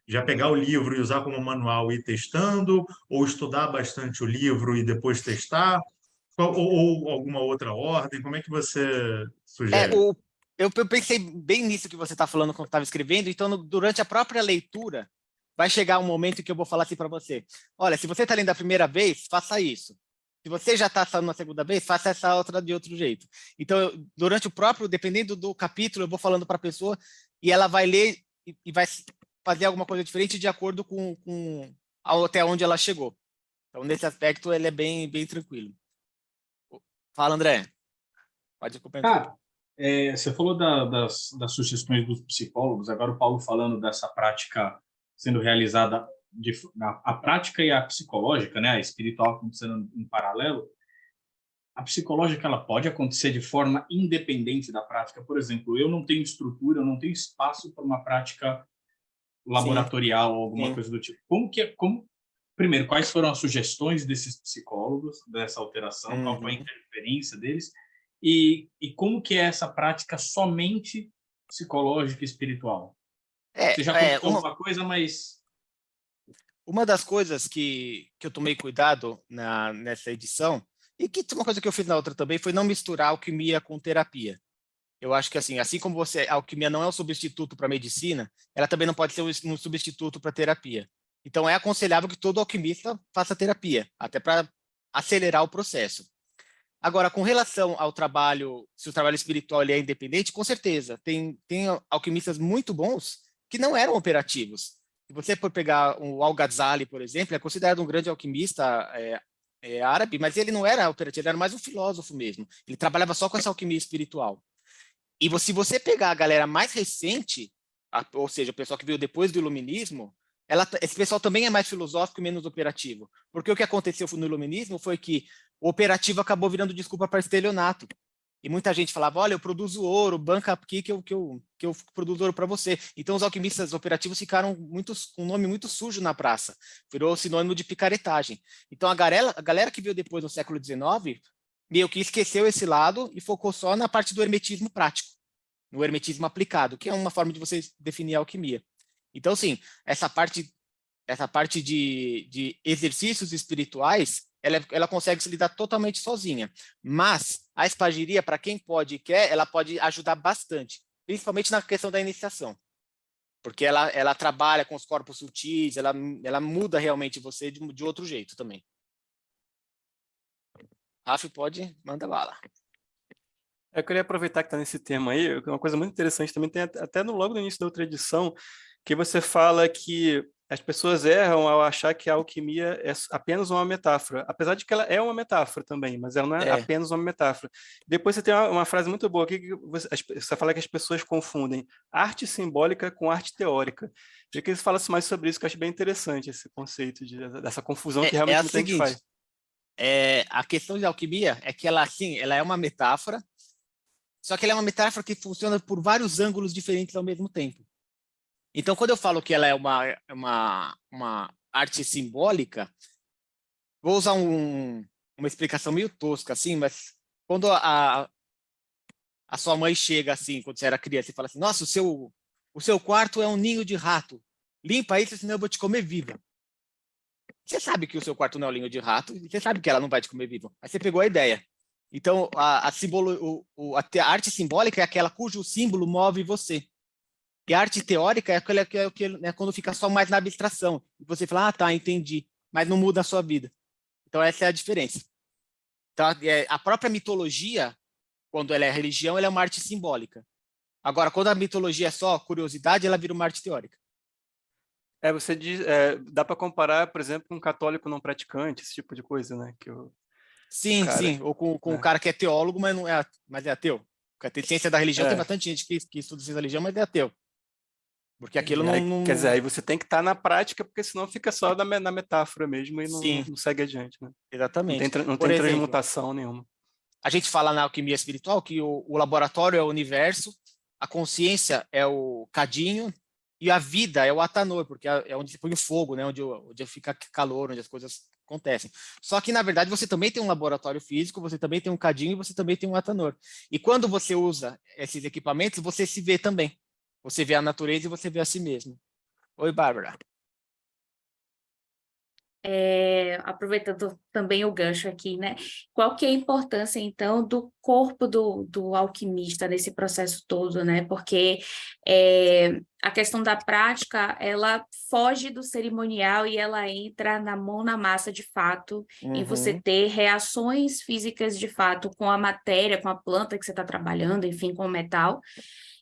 Já pegar o livro e usar como manual e ir testando, ou estudar bastante o livro e depois testar? Ou alguma outra ordem? Como é que você sugere? Eu pensei bem nisso que você está falando quando estava escrevendo, então durante a própria leitura vai chegar um momento em que eu vou falar assim para você, olha, se você está lendo a primeira vez, faça isso. Se você já está falando a segunda vez, faça essa outra de outro jeito. Então, durante o próprio, dependendo do capítulo, eu vou falando para a pessoa e ela vai ler e vai fazer alguma coisa diferente de acordo com até onde ela chegou. Então, nesse aspecto, ele é bem tranquilo. Fala, André. Pode comentar. Você falou das sugestões dos psicólogos, agora o Paulo falando dessa prática sendo realizada, a prática e a psicológica, né, a espiritual acontecendo em paralelo. A psicológica ela pode acontecer de forma independente da prática. Por exemplo, eu não tenho estrutura, eu não tenho espaço para uma prática laboratorial ou alguma coisa do tipo. Primeiro, quais foram as sugestões desses psicólogos, dessa alteração, qual foi a interferência deles, e como que é essa prática somente psicológica e espiritual? Você já comentou alguma coisa, mas... Uma das coisas que eu tomei cuidado nessa edição, e que uma coisa que eu fiz na outra também, foi não misturar alquimia com terapia. Eu acho que assim como a alquimia não é um substituto para a medicina, ela também não pode ser um substituto para a terapia. Então, é aconselhável que todo alquimista faça terapia, até para acelerar o processo. Agora, com relação ao trabalho, se o trabalho espiritual ele é independente, com certeza. Tem alquimistas muito bons que não eram operativos. Se você for pegar o Al-Ghazali, por exemplo, é considerado um grande alquimista árabe, mas ele não era operativo, ele era mais um filósofo mesmo. Ele trabalhava só com essa alquimia espiritual. E se você pegar a galera mais recente, ou seja, o pessoal que veio depois do iluminismo, esse pessoal também é mais filosófico e menos operativo. Porque o que aconteceu no iluminismo foi que o operativo acabou virando desculpa para estelionato. E muita gente falava, olha, eu produzo ouro, banca aqui que eu produzo ouro para você. Então os alquimistas operativos ficaram com um nome muito sujo na praça. Virou sinônimo de picaretagem. Então a galera que veio depois no século XIX, meio que esqueceu esse lado e focou só na parte do hermetismo prático, no hermetismo aplicado, que é uma forma de você definir a alquimia. Então, sim, essa parte de exercícios espirituais, ela consegue se lidar totalmente sozinha. Mas a espagiria, para quem pode e quer, ela pode ajudar bastante, principalmente na questão da iniciação. Porque ela trabalha com os corpos sutis, ela muda realmente você de outro jeito também. Rafa, manda bala. Eu queria aproveitar que está nesse tema aí, uma coisa muito interessante também, tem até logo no início da outra edição, que você fala que as pessoas erram ao achar que a alquimia é apenas uma metáfora, apesar de que ela é uma metáfora também, mas ela não é apenas uma metáfora. Depois você tem uma frase muito boa aqui, que você fala que as pessoas confundem arte simbólica com arte teórica. Eu queria que você falasse mais sobre isso, que eu acho bem interessante esse conceito dessa confusão que realmente muita gente faz. A questão de alquimia é que ela é uma metáfora, só que ela é uma metáfora que funciona por vários ângulos diferentes ao mesmo tempo. Então, quando eu falo que ela é uma arte simbólica, vou usar uma explicação meio tosca, assim, mas quando a sua mãe chega assim, quando você era criança, e fala assim, nossa, o seu quarto é um ninho de rato, limpa isso, senão eu vou te comer viva. Você sabe que o seu quarto não é um ninho de rato, e você sabe que ela não vai te comer viva, mas você pegou a ideia. Então, a arte simbólica é aquela cujo símbolo move você. E a arte teórica é aquela que quando fica só mais na abstração. E você fala, tá, entendi, mas não muda a sua vida. Então, essa é a diferença. Então, a própria mitologia, quando ela é religião, ela é uma arte simbólica. Agora, quando a mitologia é só curiosidade, ela vira uma arte teórica. Você diz, dá para comparar, por exemplo, com um católico não praticante, esse tipo de coisa, né? Sim. Ou com um cara que é teólogo, mas é ateu. Porque a ciência da religião tem bastante gente que estuda ciência da religião, mas é ateu. Porque aquilo não... Quer dizer, aí você tem que estar na prática, porque senão fica só na metáfora mesmo e não segue adiante, né? Exatamente. Não tem transmutação nenhuma. a gente fala na alquimia espiritual que o laboratório é o universo, a consciência é o cadinho e a vida é o atanor, porque é onde você põe o fogo, né? Onde fica calor, onde as coisas acontecem. Só que, na verdade, você também tem um laboratório físico, você também tem um cadinho e você também tem um atanor. E quando você usa esses equipamentos, você se vê também. Você vê a natureza e você vê a si mesmo. Oi, Bárbara. Aproveitando também o gancho aqui, né? Qual que é a importância, então, do corpo do alquimista nesse processo todo, né? Porque a questão da prática, ela foge do cerimonial e ela entra na mão na massa de fato, em você ter reações físicas de fato com a matéria, com a planta que você está trabalhando, enfim, com o metal,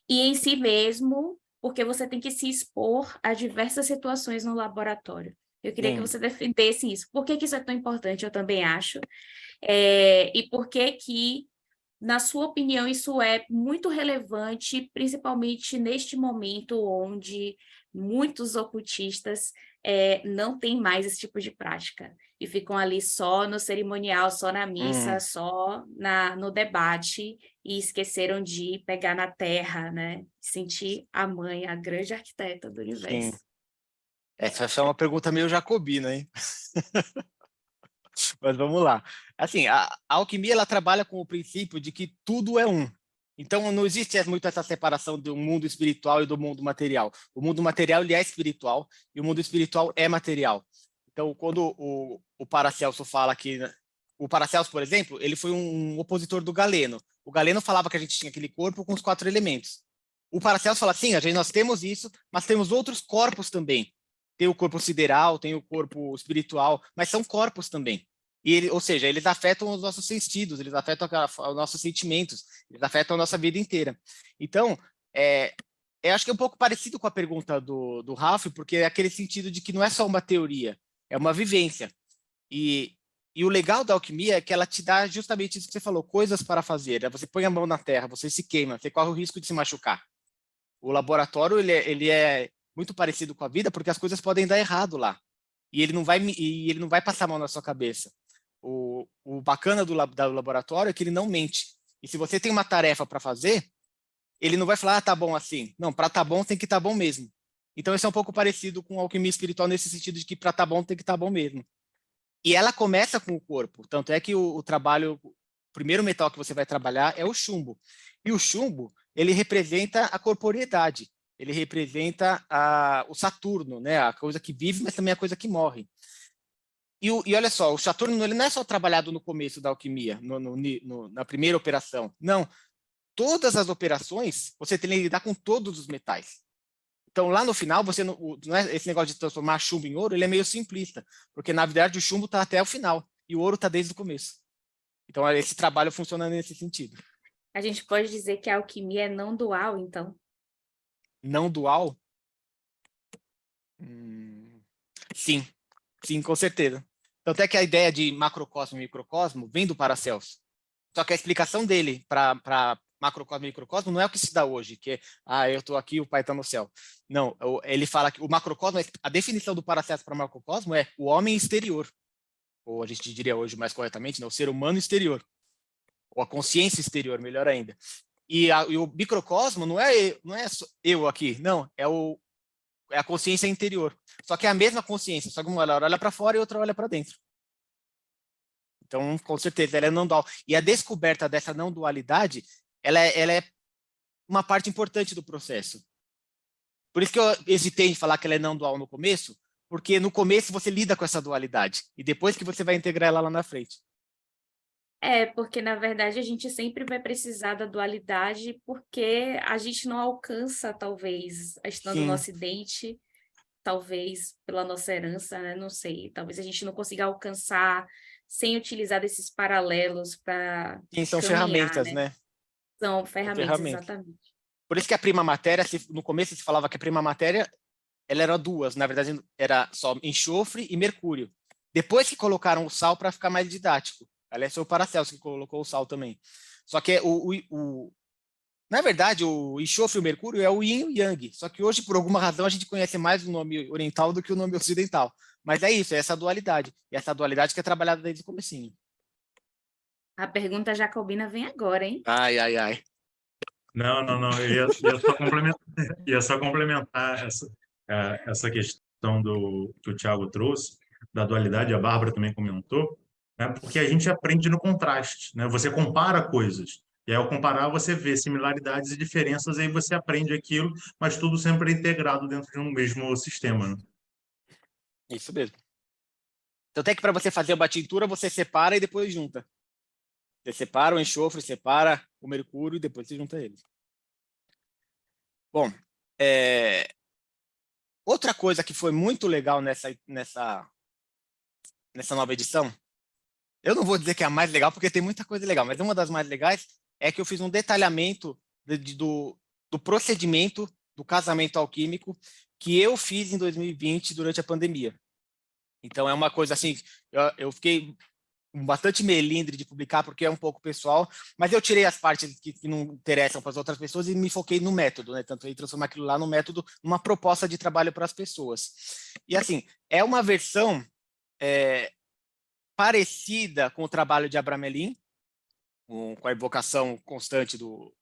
e em si mesmo, porque você tem que se expor a diversas situações no laboratório. Eu queria que você defendesse isso. Por que isso é tão importante? Eu também acho. E por que, na sua opinião, isso é muito relevante, principalmente neste momento onde muitos ocultistas não têm mais esse tipo de prática e ficam ali só no cerimonial, só na missa, só no debate e esqueceram de pegar na terra, né? Sentir a mãe, a grande arquiteta do universo. Sim. Essa é uma pergunta meio jacobina, hein? Mas vamos lá. Assim, a alquimia ela trabalha com o princípio de que tudo é um. Então, não existe muito essa separação do mundo espiritual e do mundo material. O mundo material ele é espiritual e o mundo espiritual é material. Então, quando o Paracelso fala que... O Paracelso, por exemplo, ele foi um opositor do Galeno. O Galeno falava que a gente tinha aquele corpo com os 4 elementos. O Paracelso fala, sim, nós temos isso, mas temos outros corpos também. Tem o corpo sideral, tem o corpo espiritual, mas são corpos também. Ou seja, eles afetam os nossos sentidos, eles afetam os nossos sentimentos, eles afetam a nossa vida inteira. Então, eu acho que é um pouco parecido com a pergunta do Ralph, porque é aquele sentido de que não é só uma teoria, é uma vivência. E o legal da alquimia é que ela te dá justamente isso que você falou, coisas para fazer. Você põe a mão na terra, você se queima, você corre o risco de se machucar. O laboratório ele é muito parecido com a vida, porque as coisas podem dar errado lá. E ele não vai passar a mão na sua cabeça. O bacana do laboratório é que ele não mente. E se você tem uma tarefa para fazer, ele não vai falar, tá bom assim. Não, para tá bom tem que tá bom mesmo. Então, isso é um pouco parecido com a alquimia espiritual nesse sentido de que para tá bom tem que tá bom mesmo. E ela começa com o corpo. Tanto é que o primeiro metal que você vai trabalhar é o chumbo. E o chumbo, ele representa a corporeidade. Ele representa o Saturno, né? A coisa que vive, mas também a coisa que morre. E olha só, o Saturno ele não é só trabalhado no começo da alquimia, na primeira operação. Não, todas as operações, você tem que lidar com todos os metais. Então, lá no final, você não é esse negócio de transformar chumbo em ouro, ele é meio simplista, porque, na verdade, o chumbo está até o final, e o ouro está desde o começo. Então, esse trabalho funciona nesse sentido. A gente pode dizer que a alquimia é não dual, então? Não dual? Sim, com certeza. Tanto é que a ideia de macrocosmo e microcosmo vem do Paracelso. Só que a explicação dele para macrocosmo e microcosmo não é o que se dá hoje, que é, eu estou aqui, o pai está no céu. Não, ele fala que o macrocosmo, a definição do Paracelso para macrocosmo é o homem exterior, ou a gente diria hoje mais corretamente, né, o ser humano exterior, ou a consciência exterior, melhor ainda. E o microcosmo não é eu aqui, não, é a consciência interior. Só que é a mesma consciência, só que uma olha para fora e outra olha para dentro. Então, com certeza, ela é não dual. E a descoberta dessa não dualidade, ela é uma parte importante do processo. Por isso que eu hesitei em falar que ela é não dual no começo, porque no começo você lida com essa dualidade, e depois que você vai integrar ela lá na frente. Porque, na verdade, a gente sempre vai precisar da dualidade, porque a gente não alcança, talvez, estando no Ocidente, talvez pela nossa herança, né? Não sei, talvez a gente não consiga alcançar sem utilizar desses paralelos para são ferramentas, né? São ferramentas, exatamente. Por isso que a prima matéria, no começo se falava que a prima matéria, ela era duas, na verdade era só enxofre e mercúrio. Depois que colocaram o sal para ficar mais didático. Aliás, foi o Paracelso que colocou o sal também. Só que na verdade, o enxofre e o mercúrio é o yin e o yang. Só que hoje, por alguma razão, a gente conhece mais o nome oriental do que o nome ocidental. Mas é isso, é essa dualidade. E essa dualidade que é trabalhada desde o comecinho. A pergunta jacobina vem agora, hein? Ai, ai, ai. Não, não, não. Ia só complementar essa questão que o Thiago trouxe, da dualidade, a Bárbara também comentou, né? Porque a gente aprende no contraste, né? Você compara coisas. E aí, ao comparar, você vê similaridades e diferenças, aí você aprende aquilo, mas tudo sempre integrado dentro de um mesmo sistema, né? Isso mesmo. Então, até que para você fazer uma tintura, você separa e depois junta. Você separa o enxofre, separa o mercúrio e depois você junta eles. Bom, outra coisa que foi muito legal nessa nova edição, eu não vou dizer que é a mais legal, porque tem muita coisa legal, mas uma das mais legais é que eu fiz um detalhamento do procedimento do casamento alquímico que eu fiz em 2020 durante a pandemia. Então, é uma coisa assim, eu fiquei bastante melindre de publicar, porque é um pouco pessoal, mas eu tirei as partes que não interessam para as outras pessoas e me foquei no método, né? Tanto aí transformar aquilo lá no método, numa proposta de trabalho para as pessoas. E assim, é uma versão parecida com o trabalho de Abramelin, com a evocação constante do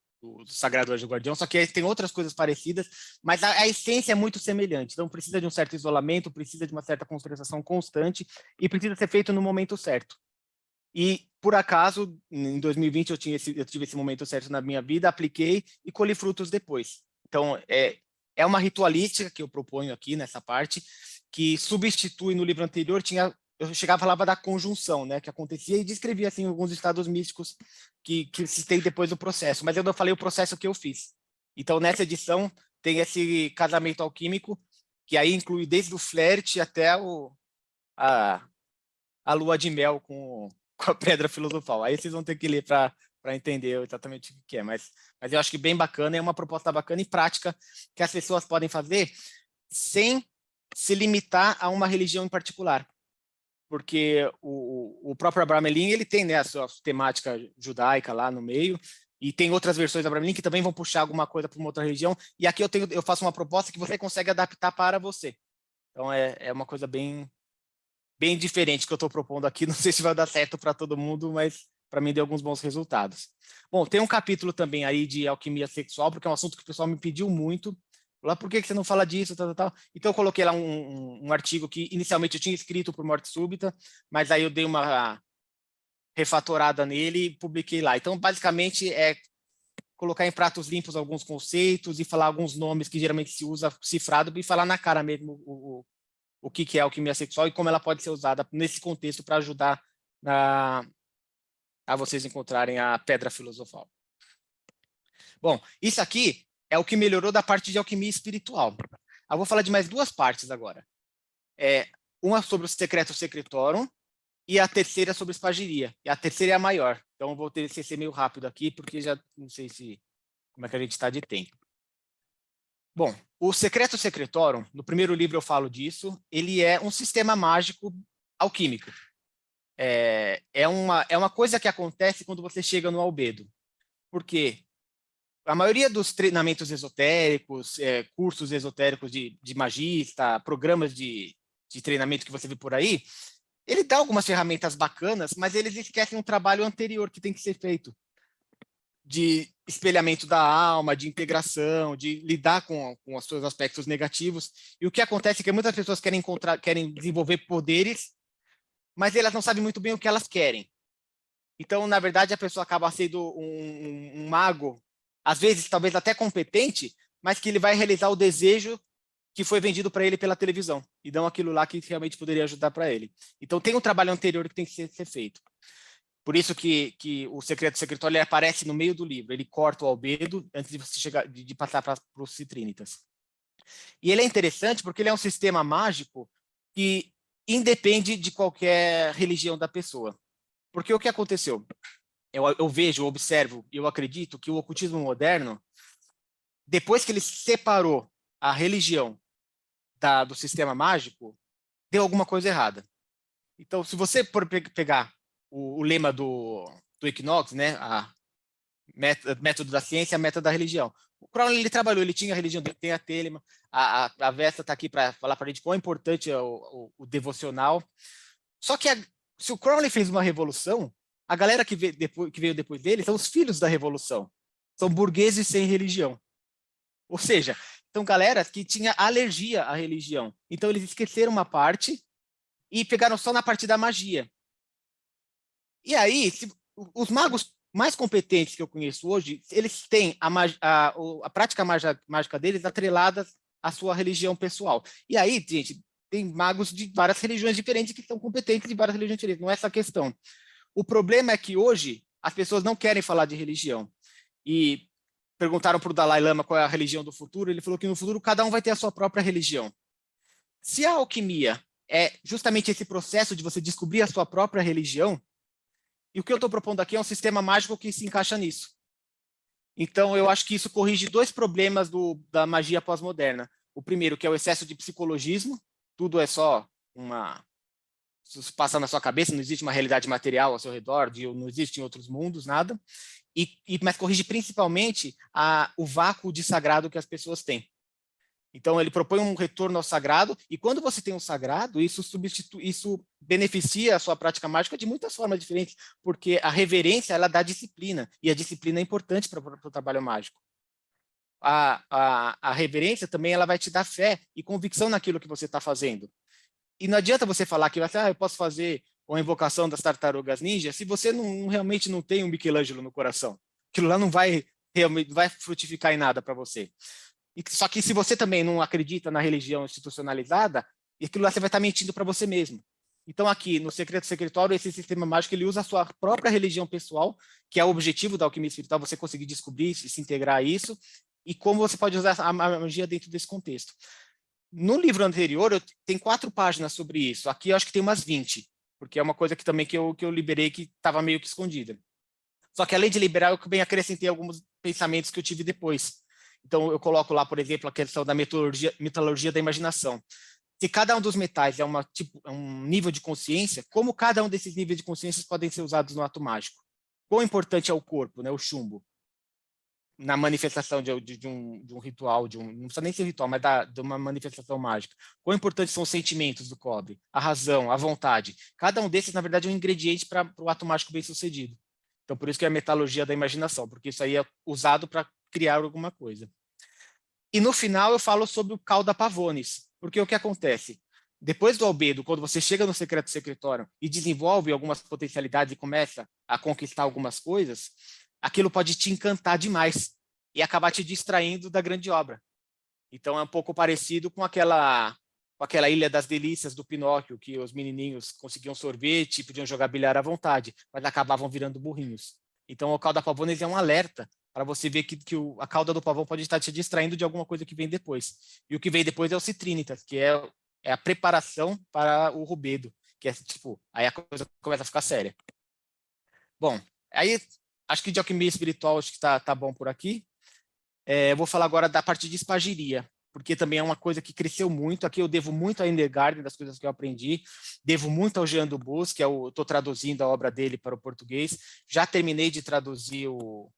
Sagrado Anjo Guardião, só que tem outras coisas parecidas, mas a essência é muito semelhante. Então, precisa de um certo isolamento, precisa de uma certa concentração constante e precisa ser feito no momento certo. E, por acaso, em 2020, eu tive esse momento certo na minha vida, apliquei e colhi frutos depois. Então, é uma ritualística que eu proponho aqui nessa parte, que substitui no livro anterior, eu chegava e falava da conjunção, né, que acontecia e descrevia assim, alguns estados místicos que citei depois do processo, mas eu não falei o processo que eu fiz. Então, nessa edição, tem esse casamento alquímico, que aí inclui desde o flerte até a lua de mel com a pedra filosofal. Aí vocês vão ter que ler para entender exatamente o que é, mas eu acho que bem bacana, é uma proposta bacana e prática que as pessoas podem fazer sem se limitar a uma religião em particular. Porque o próprio Abramelin, ele tem, né, a sua temática judaica lá no meio, e tem outras versões do Abramelin que também vão puxar alguma coisa para uma outra religião, e aqui eu faço uma proposta que você consegue adaptar para você. Então, é uma coisa bem diferente que eu estou propondo aqui. Não sei se vai dar certo para todo mundo, mas para mim deu alguns bons resultados. Bom, tem um capítulo também aí de alquimia sexual, porque é um assunto que o pessoal me pediu muito. Lá, por que você não fala disso, tal. Então, eu coloquei lá um artigo que inicialmente eu tinha escrito por morte súbita, mas aí eu dei uma refatorada nele e publiquei lá. Então, basicamente, é colocar em pratos limpos alguns conceitos e falar alguns nomes que geralmente se usa cifrado e falar na cara mesmo o que é alquimia sexual e como ela pode ser usada nesse contexto para ajudar a vocês encontrarem a pedra filosofal. Bom, isso aqui é o que melhorou da parte de alquimia espiritual. Eu vou falar de mais duas partes agora. Uma sobre o Secreto Secretorum e a terceira sobre espagiria. E a terceira é a maior. Então, eu vou ter que ser meio rápido aqui, porque já não sei como é que a gente está de tempo. Bom, o Secreto Secretorum, no primeiro livro eu falo disso, ele é um sistema mágico alquímico. É uma coisa que acontece quando você chega no albedo. Porque a maioria dos treinamentos esotéricos, cursos esotéricos de magista, programas de treinamento que você vê por aí, ele dá algumas ferramentas bacanas, mas eles esquecem um trabalho anterior que tem que ser feito, de espelhamento da alma, de integração, de lidar com os seus aspectos negativos. E o que acontece é que muitas pessoas querem desenvolver poderes, mas elas não sabem muito bem o que elas querem. Então, na verdade, a pessoa acaba sendo um mago, às vezes, talvez até competente, mas que ele vai realizar o desejo que foi vendido para ele pela televisão, e não aquilo lá que realmente poderia ajudar para ele. Então, tem um trabalho anterior que tem que ser feito. Por isso que o Secreto Secretório ele aparece no meio do livro, ele corta o albedo antes de você de passar para os citrínitas. E ele é interessante porque ele é um sistema mágico que independe de qualquer religião da pessoa. Porque o que aconteceu? Eu vejo, eu observo e eu acredito que o ocultismo moderno, depois que ele separou a religião do sistema mágico, deu alguma coisa errada. Então, se você for pegar o lema do Equinox, né, método da ciência, a método da religião. O Crowley, ele trabalhou, ele tinha a religião dele, tem a Telema, a Vesta está aqui para falar para a gente quão importante é o devocional. Só que se o Crowley fez uma revolução, a galera que veio depois dele são os filhos da Revolução. São burgueses sem religião. Ou seja, são galera que tinha alergia à religião. Então, eles esqueceram uma parte e pegaram só na parte da magia. E aí, os magos mais competentes que eu conheço hoje, eles têm a prática mágica deles atrelada à sua religião pessoal. E aí, gente, tem magos de várias religiões diferentes que são competentes de várias religiões diferentes. Não é essa a questão. O problema é que hoje as pessoas não querem falar de religião. E perguntaram para o Dalai Lama qual é a religião do futuro. Ele falou que no futuro cada um vai ter a sua própria religião. Se a alquimia é justamente esse processo de você descobrir a sua própria religião, e o que eu estou propondo aqui é um sistema mágico que se encaixa nisso. Então, eu acho que isso corrige dois problemas da magia pós-moderna. O primeiro, que é o excesso de psicologismo. Tudo é só isso passa na sua cabeça, não existe uma realidade material ao seu redor, não existe em outros mundos, nada. Mas corrige principalmente o vácuo de sagrado que as pessoas têm. Então, ele propõe um retorno ao sagrado, e quando você tem um sagrado, isso beneficia a sua prática mágica de muitas formas diferentes, porque a reverência, ela dá disciplina, e a disciplina é importante para o trabalho mágico. A reverência também ela vai te dar fé e convicção naquilo que você está fazendo. E não adianta você falar que eu posso fazer uma invocação das tartarugas ninja se você realmente não tem um Michelangelo no coração. Aquilo lá não vai frutificar em nada para você. Só que se você também não acredita na religião institucionalizada, aquilo lá você vai estar mentindo para você mesmo. Então aqui, no Secreto Secretório, esse sistema mágico ele usa a sua própria religião pessoal, que é o objetivo da alquimia espiritual, você conseguir descobrir e se integrar a isso, e como você pode usar a magia dentro desse contexto. No livro anterior, tem 4 páginas sobre isso. Aqui eu acho que tem umas 20, porque é uma coisa que também que eu liberei que estava meio que escondida. Só que além de liberar, eu também acrescentei alguns pensamentos que eu tive depois. Então, eu coloco lá, por exemplo, a questão da metodologia da imaginação. Se cada um dos metais é um nível de consciência, como cada um desses níveis de consciência podem ser usados no ato mágico? Quão importante é o corpo, né, o chumbo, na manifestação de um ritual, não precisa nem ser ritual, mas de uma manifestação mágica. Quão importantes são os sentimentos do cobre, a razão, a vontade. Cada um desses, na verdade, é um ingrediente para o ato mágico bem sucedido. Então, por isso que é a metodologia da imaginação, porque isso aí é usado para criar alguma coisa. E no final eu falo sobre o Cauda Pavonis, porque o que acontece? Depois do albedo, quando você chega no Secreto Secretório e desenvolve algumas potencialidades e começa a conquistar algumas coisas, aquilo pode te encantar demais e acabar te distraindo da grande obra. Então é um pouco parecido com aquela Ilha das Delícias do Pinóquio, que os menininhos conseguiam sorvete e podiam jogar bilhar à vontade, mas acabavam virando burrinhos. Então o Cauda Pavonis é um alerta para você ver que a cauda do pavão pode estar te distraindo de alguma coisa que vem depois. E o que vem depois é o Citrinitas, que é a preparação para o rubedo, que é aí a coisa começa a ficar séria. Bom, aí acho que de alquimia espiritual acho que tá bom por aqui. Eu vou falar agora da parte de espagiria, porque também é uma coisa que cresceu muito. Aqui eu devo muito a Endergarden, das coisas que eu aprendi, devo muito ao Jean Dubus, que eu estou traduzindo a obra dele para o português, já terminei de traduzir o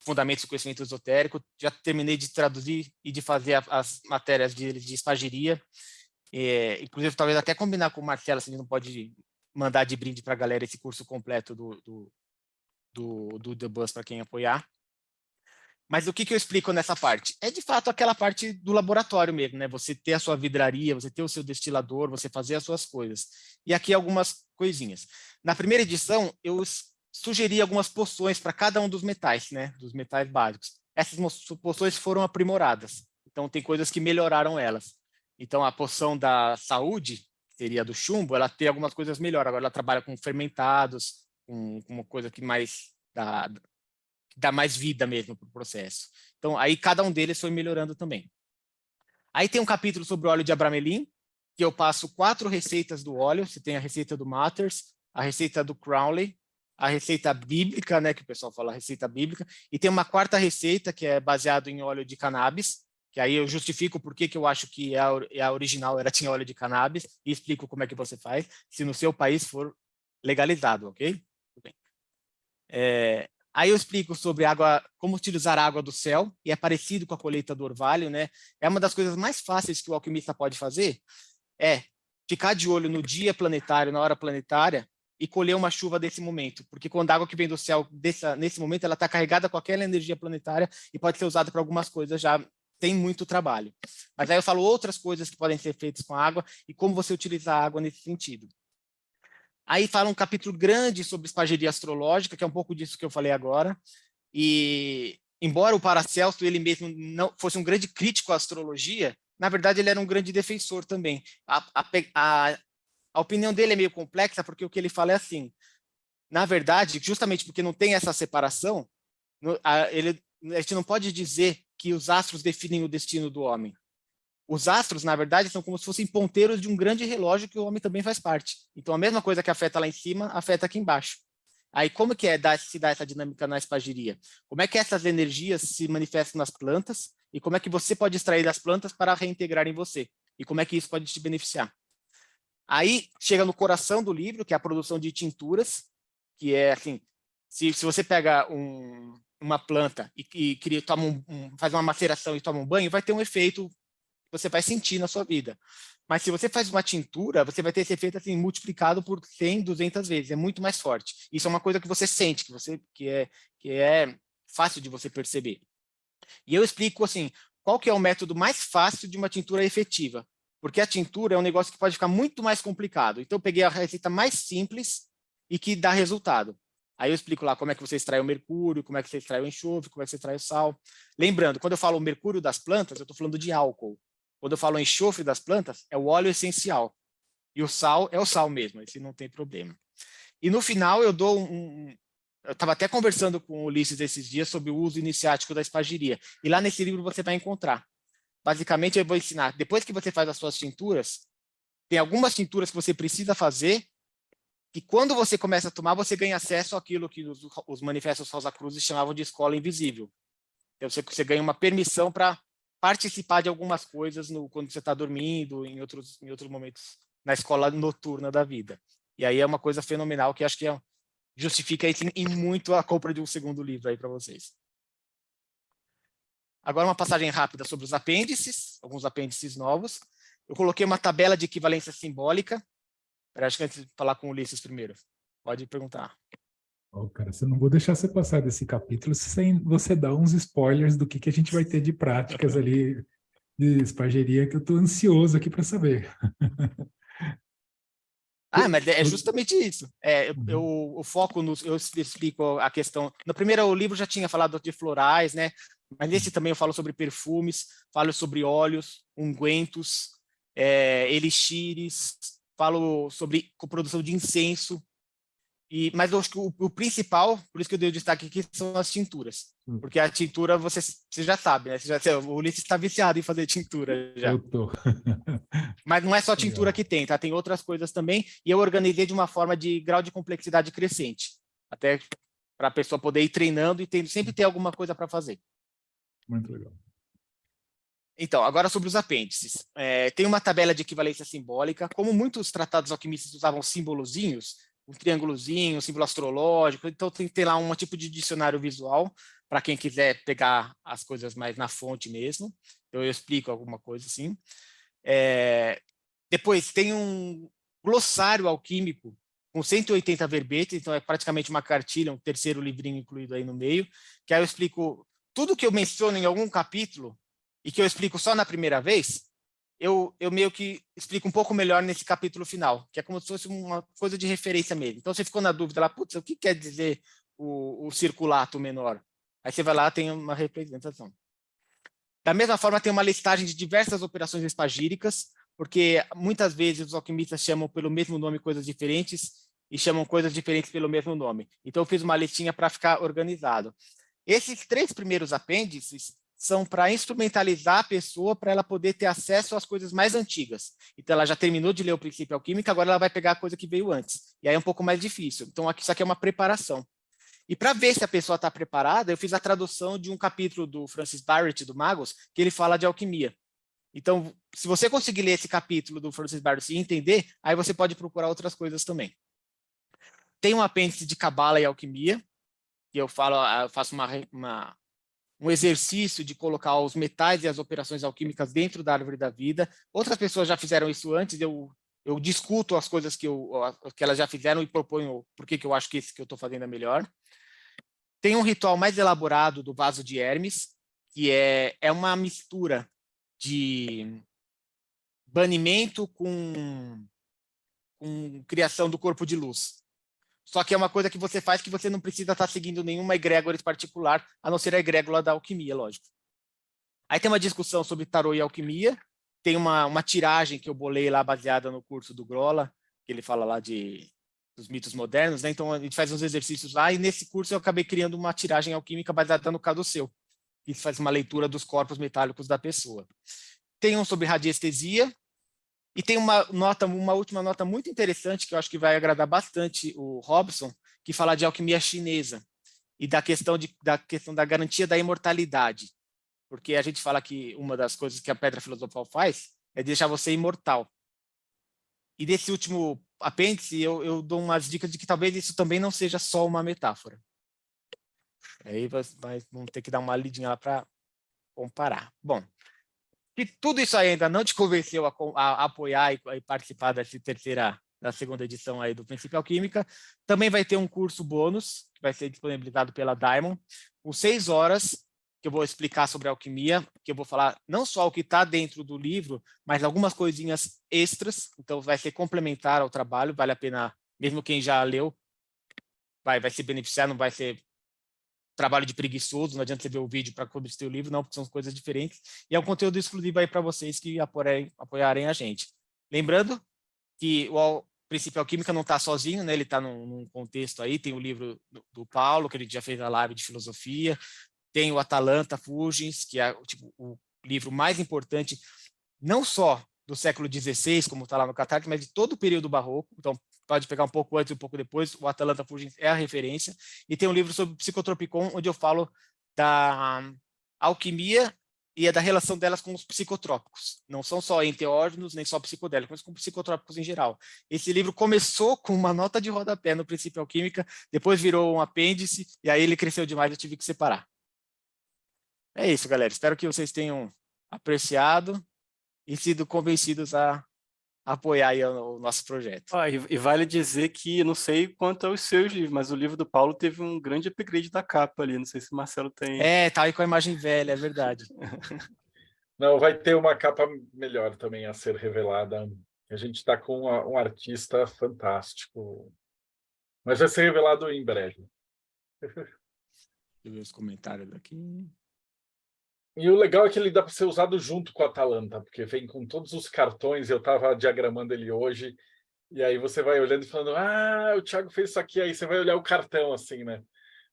Fundamentos do Conhecimento Esotérico, já terminei de traduzir e de fazer as matérias de espagiria, inclusive talvez até combinar com o Marcelo, se a gente não pode mandar de brinde para a galera esse curso completo do The Bus para quem apoiar. Mas o que eu explico nessa parte? É de fato aquela parte do laboratório mesmo, né? Você ter a sua vidraria, você ter o seu destilador, você fazer as suas coisas. E aqui algumas coisinhas. Na primeira edição, eu sugeri algumas poções para cada um dos metais, né? Dos metais básicos. Essas poções foram aprimoradas. Então, tem coisas que melhoraram elas. Então, a poção da saúde, que seria do chumbo, ela tem algumas coisas melhores. Agora, ela trabalha com fermentados, com uma coisa que mais dá mais vida mesmo para o processo. Então, aí cada um deles foi melhorando também. Aí tem um capítulo sobre o óleo de abramelin, que eu passo 4 receitas do óleo. Você tem a receita do Matters, a receita do Crowley, a receita bíblica, né, que o pessoal fala a receita bíblica, e tem uma 4ª receita que é baseado em óleo de cannabis, que aí eu justifico por que eu acho que a original tinha óleo de cannabis, e explico como é que você faz, se no seu país for legalizado, ok? Tudo bem. Aí eu explico sobre como utilizar a água do céu, e é parecido com a colheita do orvalho, né? É uma das coisas mais fáceis que o alquimista pode fazer, ficar de olho no dia planetário, na hora planetária, e colher uma chuva desse momento, porque quando a água que vem do céu nesse momento, ela está carregada com aquela energia planetária e pode ser usada para algumas coisas, já tem muito trabalho. Mas aí eu falo outras coisas que podem ser feitas com a água e como você utilizar a água nesse sentido. Aí fala um capítulo grande sobre espagiria astrológica, que é um pouco disso que eu falei agora, e embora o Paracelso ele mesmo não fosse um grande crítico à astrologia, na verdade ele era um grande defensor também. A opinião dele é meio complexa, porque o que ele fala é assim, na verdade, justamente porque não tem essa separação, a gente não pode dizer que os astros definem o destino do homem. Os astros, na verdade, são como se fossem ponteiros de um grande relógio que o homem também faz parte. Então, a mesma coisa que afeta lá em cima, afeta aqui embaixo. Aí, como que se dá essa dinâmica na espagiria? Como é que essas energias se manifestam nas plantas e como é que você pode extrair das plantas para reintegrar em você? E como é que isso pode te beneficiar? Aí, chega no coração do livro, que é a produção de tinturas, que é assim, se você pega uma planta e faz uma maceração e toma um banho, vai ter um efeito que você vai sentir na sua vida. Mas se você faz uma tintura, você vai ter esse efeito assim, multiplicado por 100, 200 vezes. É muito mais forte. Isso é uma coisa que você sente, que é fácil de você perceber. E eu explico assim, qual que é o método mais fácil de uma tintura efetiva. Porque a tintura é um negócio que pode ficar muito mais complicado. Então eu peguei a receita mais simples e que dá resultado. Aí eu explico lá como é que você extrai o mercúrio, como é que você extrai o enxofre, como é que você extrai o sal. Lembrando, quando eu falo o mercúrio das plantas, eu estou falando de álcool. Quando eu falo enxofre das plantas, é o óleo essencial. E o sal é o sal mesmo, esse não tem problema. E no final eu dou eu estava até conversando com o Ulisses esses dias sobre o uso iniciático da espagiria. E lá nesse livro você vai encontrar. Basicamente eu vou ensinar, depois que você faz as suas tinturas, tem algumas tinturas que você precisa fazer, que quando você começa a tomar, você ganha acesso àquilo que os manifestos Rosa Cruzes chamavam de escola invisível. Então você ganha uma permissão para participar de algumas coisas quando você está dormindo, em outros momentos, na escola noturna da vida. E aí é uma coisa fenomenal que acho que justifica em muito a compra de um segundo livro aí para vocês. Agora uma passagem rápida sobre os apêndices, alguns apêndices novos. Eu coloquei uma tabela de equivalência simbólica. Acho que antes de falar com o Ulisses primeiro. Pode perguntar. Oh, cara, eu não vou deixar você passar desse capítulo sem você dar uns spoilers do que a gente vai ter de práticas ali de espagiria, que eu estou ansioso aqui para saber. Mas é justamente isso. Eu foco eu explico a questão. No primeiro o livro já tinha falado de florais, né? Mas nesse também eu falo sobre perfumes, falo sobre óleos, ungüentos, elixires, falo sobre produção de incenso. Mas eu acho que o principal, por isso que eu dei o destaque aqui, são as tinturas. Porque a tintura, você já sabe, né? O Ulisses está viciado em fazer tintura já. Eu tô. Mas não é só tintura que tem, tá? Tem outras coisas também. E eu organizei de uma forma de grau de complexidade crescente. Até para a pessoa poder ir treinando e sempre ter alguma coisa para fazer. Muito legal. Então, agora sobre os apêndices. Tem uma tabela de equivalência simbólica. Como muitos tratados alquimistas usavam símbolozinhos, um triângulozinho, um símbolo astrológico, então tem que ter lá um tipo de dicionário visual para quem quiser pegar as coisas mais na fonte mesmo. Então eu explico alguma coisa assim. Depois tem um glossário alquímico com 180 verbetes, então é praticamente uma cartilha, um terceiro livrinho incluído aí no meio, que aí eu explico tudo que eu menciono em algum capítulo e que eu explico só na primeira vez, eu meio que explico um pouco melhor nesse capítulo final, que é como se fosse uma coisa de referência mesmo. Então, você ficou na dúvida lá, putz, o que quer dizer o circulato menor? Aí você vai lá, tem uma representação. Da mesma forma, tem uma listagem de diversas operações espagíricas, porque muitas vezes os alquimistas chamam pelo mesmo nome coisas diferentes e chamam coisas diferentes pelo mesmo nome. Então, eu fiz uma listinha para ficar organizado. Esses 3 primeiros apêndices são para instrumentalizar a pessoa para ela poder ter acesso às coisas mais antigas. Então, ela já terminou de ler o princípio alquímico, agora ela vai pegar a coisa que veio antes. E aí é um pouco mais difícil. Então, isso aqui é uma preparação. E para ver se a pessoa está preparada, eu fiz a tradução de um capítulo do Francis Barrett, do Magos, que ele fala de alquimia. Então, se você conseguir ler esse capítulo do Francis Barrett e entender, aí você pode procurar outras coisas também. Tem um apêndice de cabala e alquimia, que eu faço um exercício de colocar os metais e as operações alquímicas dentro da árvore da vida. Outras pessoas já fizeram isso antes, eu eu discuto as coisas que elas já fizeram e proponho por que eu acho que esse que eu estou fazendo é melhor. Tem um ritual mais elaborado do Vaso de Hermes, que é uma mistura de banimento com criação do corpo de luz. Só que é uma coisa que você faz que você não precisa estar seguindo nenhuma egrégora particular, a não ser a egrégora da alquimia, lógico. Aí tem uma discussão sobre tarô e alquimia, tem uma tiragem que eu bolei lá baseada no curso do Grola, que ele fala lá dos mitos modernos, né? Então a gente faz uns exercícios lá, e nesse curso eu acabei criando uma tiragem alquímica baseada no caduceu, que faz uma leitura dos corpos metálicos da pessoa. Tem um sobre radiestesia, e tem uma última nota muito interessante, que eu acho que vai agradar bastante o Robson, que fala de alquimia chinesa, e da questão da garantia da imortalidade. Porque a gente fala que uma das coisas que a pedra filosofal faz é deixar você imortal. E desse último apêndice, eu dou umas dicas de que talvez isso também não seja só uma metáfora. Aí vamos ter que dar uma lidinha lá para comparar. Bom, se tudo isso aí ainda não te convenceu a apoiar e participar da segunda edição aí do Princípio Alquímica, também vai ter um curso bônus, que vai ser disponibilizado pela Diamond, com 6 horas, que eu vou explicar sobre alquimia, que eu vou falar não só o que está dentro do livro, mas algumas coisinhas extras, então vai ser complementar ao trabalho, vale a pena, mesmo quem já leu, vai se beneficiar, não vai ser trabalho de preguiçoso, não adianta você ver o vídeo para conhecer o livro, não, porque são coisas diferentes, e é um conteúdo exclusivo aí para vocês que apoiarem a gente. Lembrando que o Princípio Alquímica não está sozinho, né? Ele está num contexto aí, tem o livro do Paulo, que a gente já fez a live de filosofia, tem o Atalanta Fugins, que é o livro mais importante, não só do século XVI, como está lá no Catarse, mas de todo o período barroco. Então, pode pegar um pouco antes e um pouco depois. O Atalanta Fugins é a referência. E tem um livro sobre Psicotropicon, onde eu falo da alquimia e da relação delas com os psicotrópicos. Não são só enteógenos, nem só psicodélicos, mas com psicotrópicos em geral. Esse livro começou com uma nota de rodapé no Princípio Alquímica, depois virou um apêndice, e aí ele cresceu demais e eu tive que separar. É isso, galera. Espero que vocês tenham apreciado e sido convencidos a apoiar aí o nosso projeto. E vale dizer que, não sei quanto aos seus livros, mas o livro do Paulo teve um grande upgrade da capa ali. Não sei se o Marcelo tem... Tá aí com a imagem velha, é verdade. Não, vai ter uma capa melhor também a ser revelada. A gente está com um artista fantástico. Mas vai ser revelado em breve. Deixa eu ver os comentários aqui. E o legal é que ele dá para ser usado junto com a Atalanta, porque vem com todos os cartões, eu estava diagramando ele hoje, e aí você vai olhando e falando, o Thiago fez isso aqui, aí você vai olhar o cartão assim, né?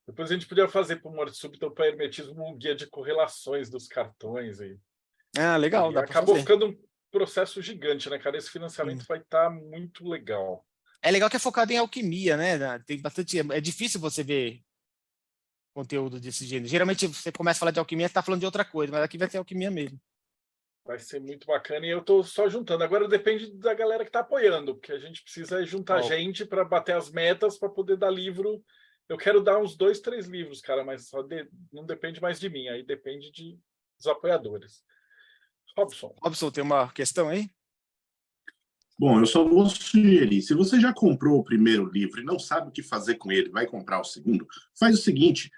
Depois a gente podia fazer para o Morte Súbita ou para Hermetismo um guia de correlações dos cartões. Legal, dá acabou fazer. ficando um processo gigante, né, cara? Esse financiamento vai estar muito legal. É legal que é focado em alquimia, né? Tem bastante... É difícil você ver conteúdo desse gênero. Geralmente você começa a falar de alquimia, você está falando de outra coisa, mas aqui vai ser alquimia mesmo. Vai ser muito bacana e eu estou só juntando. Agora depende da galera que está apoiando, porque a gente precisa juntar gente para bater as metas, para poder dar livro. Eu quero dar uns 2, 3 livros, cara, mas não depende mais de mim, aí depende dos apoiadores. Robson, tem uma questão aí? Bom, eu só vou sugerir, se você já comprou o primeiro livro e não sabe o que fazer com ele, vai comprar o segundo, faz o seguinte,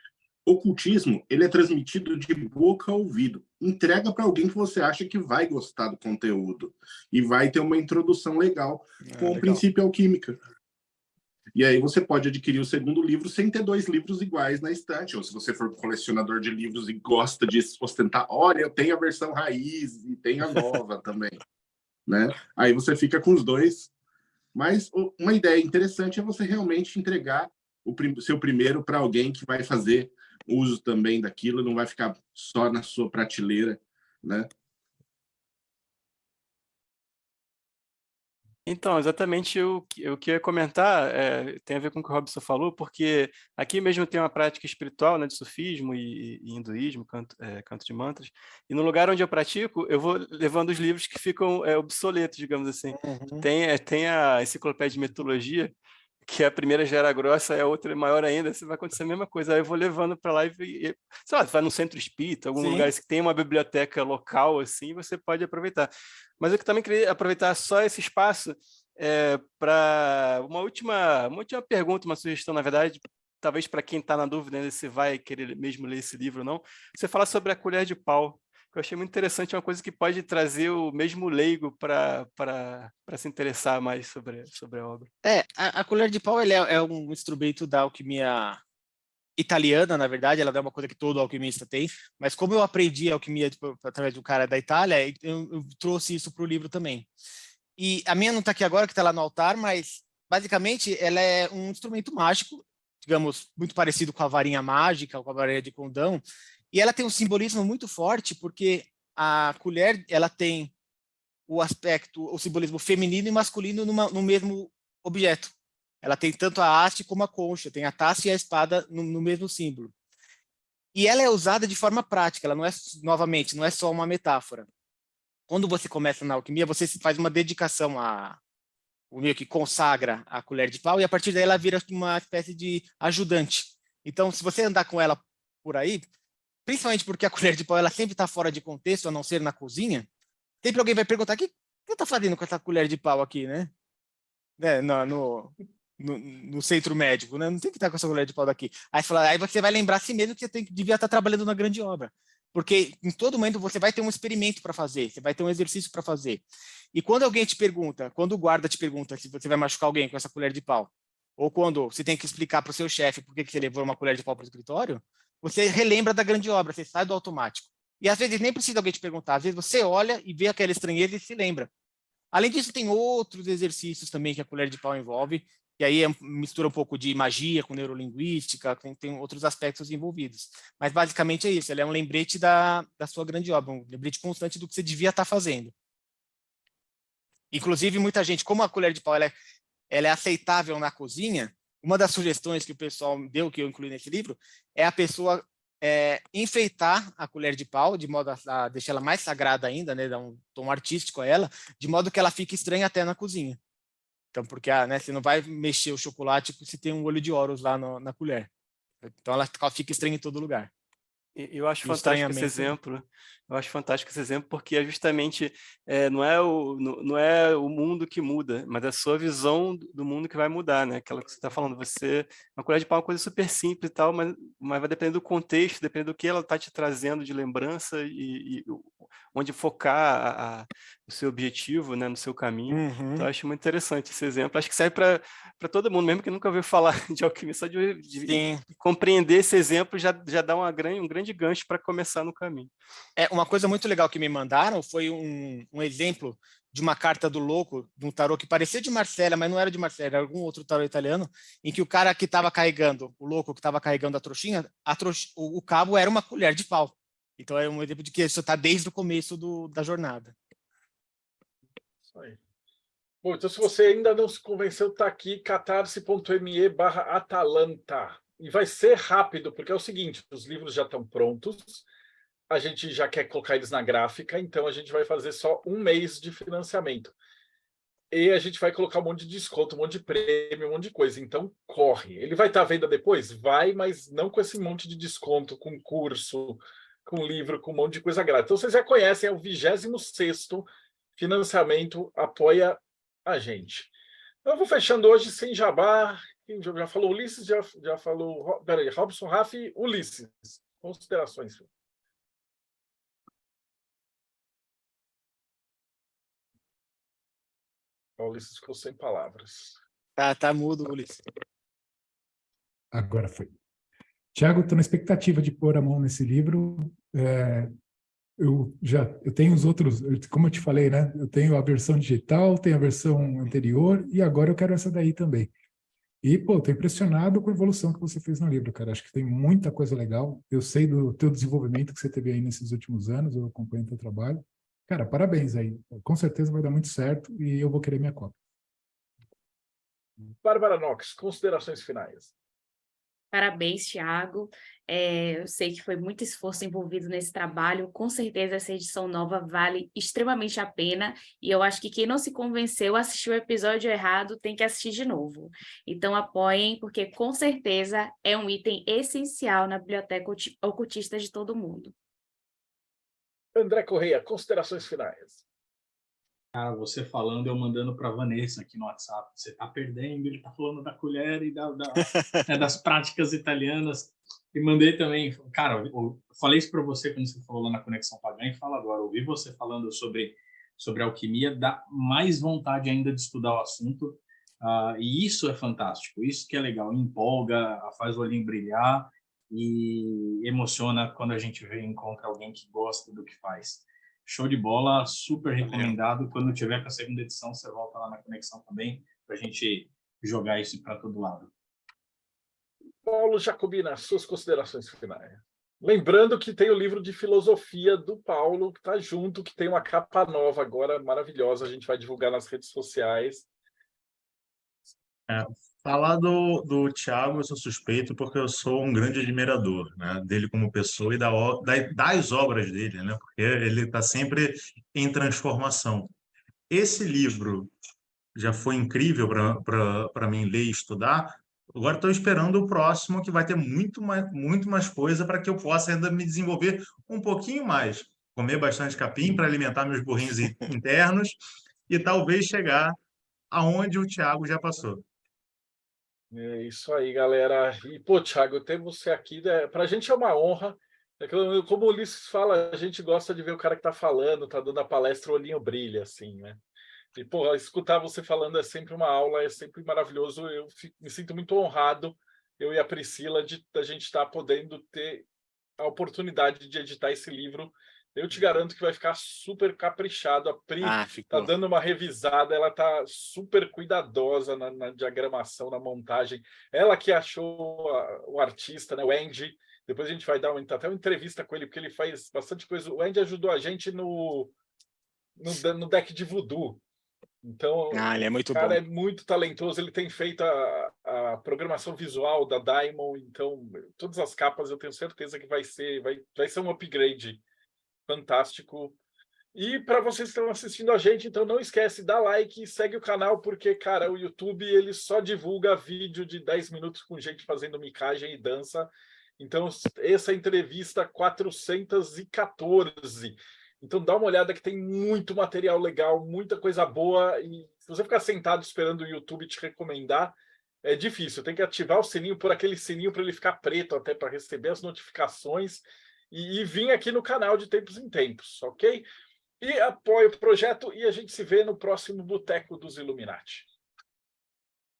ocultismo, ele é transmitido de boca a ouvido. Entrega para alguém que você acha que vai gostar do conteúdo e vai ter uma introdução legal com o Princípio Alquímica. E aí você pode adquirir o segundo livro sem ter 2 livros iguais na estante. Ou se você for colecionador de livros e gosta de ostentar, olha, eu tenho a versão raiz e tenho a nova também. Né? Aí você fica com os 2. Mas uma ideia interessante é você realmente entregar o seu primeiro para alguém que vai fazer uso também daquilo, não vai ficar só na sua prateleira, né? Então, exatamente o que eu ia comentar tem a ver com o que o Robson falou, porque aqui mesmo tem uma prática espiritual, né, de sufismo e hinduísmo, canto de mantras, e no lugar onde eu pratico, eu vou levando os livros que ficam obsoletos, digamos assim. Tem a enciclopédia de metodologia, que a primeira já era grossa, a outra é maior ainda, vai acontecer a mesma coisa. Aí eu vou levando para lá sei lá, vai no centro espírita, algum lugar que tem uma biblioteca local, assim, você pode aproveitar. Mas eu também queria aproveitar só esse espaço para uma última pergunta, uma sugestão, na verdade, talvez para quem está na dúvida, né, se vai querer mesmo ler esse livro ou não, você fala sobre a colher de pau, que eu achei muito interessante, uma coisa que pode trazer o mesmo leigo para se interessar mais sobre a obra. A colher de pau ele é um instrumento da alquimia italiana, na verdade, ela é uma coisa que todo alquimista tem, mas como eu aprendi alquimia através de um cara da Itália, eu trouxe isso para o livro também. E a minha não está aqui agora, que está lá no altar, mas basicamente ela é um instrumento mágico, digamos, muito parecido com a varinha mágica, com a varinha de condão, e ela tem um simbolismo muito forte, porque a colher ela tem o simbolismo feminino e masculino no mesmo objeto. Ela tem tanto a haste como a concha, tem a taça e a espada no mesmo símbolo. E ela é usada de forma prática, ela não é, novamente, não é só uma metáfora. Quando você começa na alquimia, você faz uma dedicação o meio que consagra a colher de pau, e a partir daí ela vira uma espécie de ajudante. Então, se você andar com ela por aí, principalmente porque a colher de pau ela sempre está fora de contexto, a não ser na cozinha, sempre alguém vai perguntar: o que você está fazendo com essa colher de pau aqui, né? No centro médico, né? Não tem que estar com essa colher de pau daqui. Aí você vai lembrar a si mesmo que você devia estar trabalhando na grande obra. Porque em todo momento você vai ter um experimento para fazer, você vai ter um exercício para fazer. E quando alguém te pergunta, quando o guarda te pergunta se você vai machucar alguém com essa colher de pau, ou quando você tem que explicar para o seu chefe por que você levou uma colher de pau para o escritório, você relembra da grande obra, você sai do automático. E às vezes nem precisa alguém te perguntar, às vezes você olha e vê aquela estranheza e se lembra. Além disso, tem outros exercícios também que a colher de pau envolve, e aí mistura um pouco de magia com neurolinguística, tem outros aspectos envolvidos. Mas basicamente é isso, ela é um lembrete da sua grande obra, um lembrete constante do que você devia estar fazendo. Inclusive, muita gente, como a colher de pau ela é aceitável na cozinha, uma das sugestões que o pessoal deu, que eu incluí nesse livro, é a pessoa enfeitar a colher de pau, de modo a deixar ela mais sagrada ainda, né, dar um tom artístico a ela, de modo que ela fique estranha até na cozinha. Então, porque você não vai mexer o chocolate se tem um olho de Horus lá na colher. Então, ela fica estranha em todo lugar. Eu acho fantástico esse exemplo. Eu acho fantástico esse exemplo porque é justamente não é o mundo que muda, mas a sua visão do mundo que vai mudar, né? Aquela que você está falando. Uma colher de pau é uma coisa super simples e tal, mas vai depender do contexto, depende do que ela está te trazendo de lembrança e onde focar o seu objetivo, né? No seu caminho. Uhum. Então, eu acho muito interessante esse exemplo. Acho que serve para todo mundo, mesmo que nunca ouviu falar de alquimia, só de compreender esse exemplo já dá um grande gancho para começar no caminho. Uma coisa muito legal que me mandaram foi um exemplo de uma carta do louco, de um tarô que parecia de Marcella, mas não era de Marcella, era algum outro tarô italiano, em que o cara que estava carregando, o louco que estava carregando a trouxinha, o cabo era uma colher de pau. Então é um exemplo de que isso está desde o começo da jornada. Isso aí. Bom, então se você ainda não se convenceu, está aqui catarse.me/Atalanta. E vai ser rápido, porque é o seguinte, os livros já estão prontos, a gente já quer colocar eles na gráfica, então a gente vai fazer só 1 mês de financiamento. E a gente vai colocar um monte de desconto, um monte de prêmio, um monte de coisa. Então, corre. Ele vai estar à venda depois? Vai, mas não com esse monte de desconto, com curso, com livro, com um monte de coisa grátis. Então, vocês já conhecem, é o 26º financiamento, apoia a gente. Eu vou fechando hoje sem jabá. Quem já falou Ulisses, já falou... Peraí, Robson, Rafa e Ulisses. Considerações. O Ulisses ficou sem palavras. Tá mudo, Ulisses. Agora foi. Tiago, estou na expectativa de pôr a mão nesse livro. Eu tenho os outros, como eu te falei, né? Eu tenho a versão digital, tenho a versão anterior e agora eu quero essa daí também. E, pô, estou impressionado com a evolução que você fez no livro, cara. Acho que tem muita coisa legal. Eu sei do teu desenvolvimento que você teve aí nesses últimos anos, eu acompanho o teu trabalho. Cara, parabéns aí. Com certeza vai dar muito certo e eu vou querer minha cópia. Bárbara Knox, considerações finais. Parabéns, Thiago. Eu sei que foi muito esforço envolvido nesse trabalho. Com certeza essa edição nova vale extremamente a pena. E eu acho que quem não se convenceu, assistiu o episódio errado, tem que assistir de novo. Então apoiem, porque com certeza é um item essencial na biblioteca ocultista de todo mundo. André Correia, considerações finais. Cara, você falando, eu mandando para Vanessa aqui no WhatsApp. Você tá perdendo, ele tá falando da colher e das práticas italianas. E mandei também, cara, eu falei isso para você quando você falou lá na Conexão Pagã e fala agora. Ouvi você falando sobre alquimia, dá mais vontade ainda de estudar o assunto. E isso é fantástico, isso que é legal, empolga, faz o olhinho brilhar e emociona quando a gente encontra alguém que gosta do que faz. Show de bola, super recomendado. Quando tiver com a segunda edição, você volta lá na Conexão também, para a gente jogar isso para todo lado. Paulo Jacobina, suas considerações finais. Lembrando que tem o livro de filosofia do Paulo, que está junto, que tem uma capa nova agora, maravilhosa, a gente vai divulgar nas redes sociais. Falar do Thiago, eu sou suspeito porque eu sou um grande admirador, né, dele como pessoa e das obras dele, né, porque ele está sempre em transformação. Esse livro já foi incrível para mim ler e estudar. Agora estou esperando o próximo, que vai ter muito mais coisa para que eu possa ainda me desenvolver um pouquinho mais. Comer bastante capim para alimentar meus burrinhos internos e talvez chegar aonde o Thiago já passou. É isso aí, galera. E, pô, Thiago, ter você aqui, né, para a gente é uma honra. Como o Ulisses fala, a gente gosta de ver o cara que está falando, está dando a palestra, o olhinho brilha, assim, né? E, pô, escutar você falando é sempre uma aula, é sempre maravilhoso. Eu me sinto muito honrado, eu e a Priscila, de a gente estar podendo ter a oportunidade de editar esse livro. Eu te garanto que vai ficar super caprichado. A Pri está dando uma revisada, ela está super cuidadosa na diagramação, na montagem. Ela que achou o artista, né, o Andy. Depois a gente vai dar até uma entrevista com ele, porque ele faz bastante coisa. O Andy ajudou a gente no deck de voodoo. Então, ele é muito o cara bom. é muito talentoso, ele tem feito a programação visual da Diamond, então todas as capas eu tenho certeza que vai ser um upgrade fantástico. E para vocês que estão assistindo a gente, então não esquece, dá like e segue o canal, porque, cara, o YouTube ele só divulga vídeo de 10 minutos com gente fazendo micagem e dança. Então, essa entrevista 414. Então dá uma olhada que tem muito material legal, muita coisa boa, e se você ficar sentado esperando o YouTube te recomendar, é difícil. Tem que ativar o sininho, por aquele sininho para ele ficar preto até para receber as notificações e vir aqui no canal de tempos em tempos, ok? E apoie o projeto e a gente se vê no próximo Boteco dos Illuminati.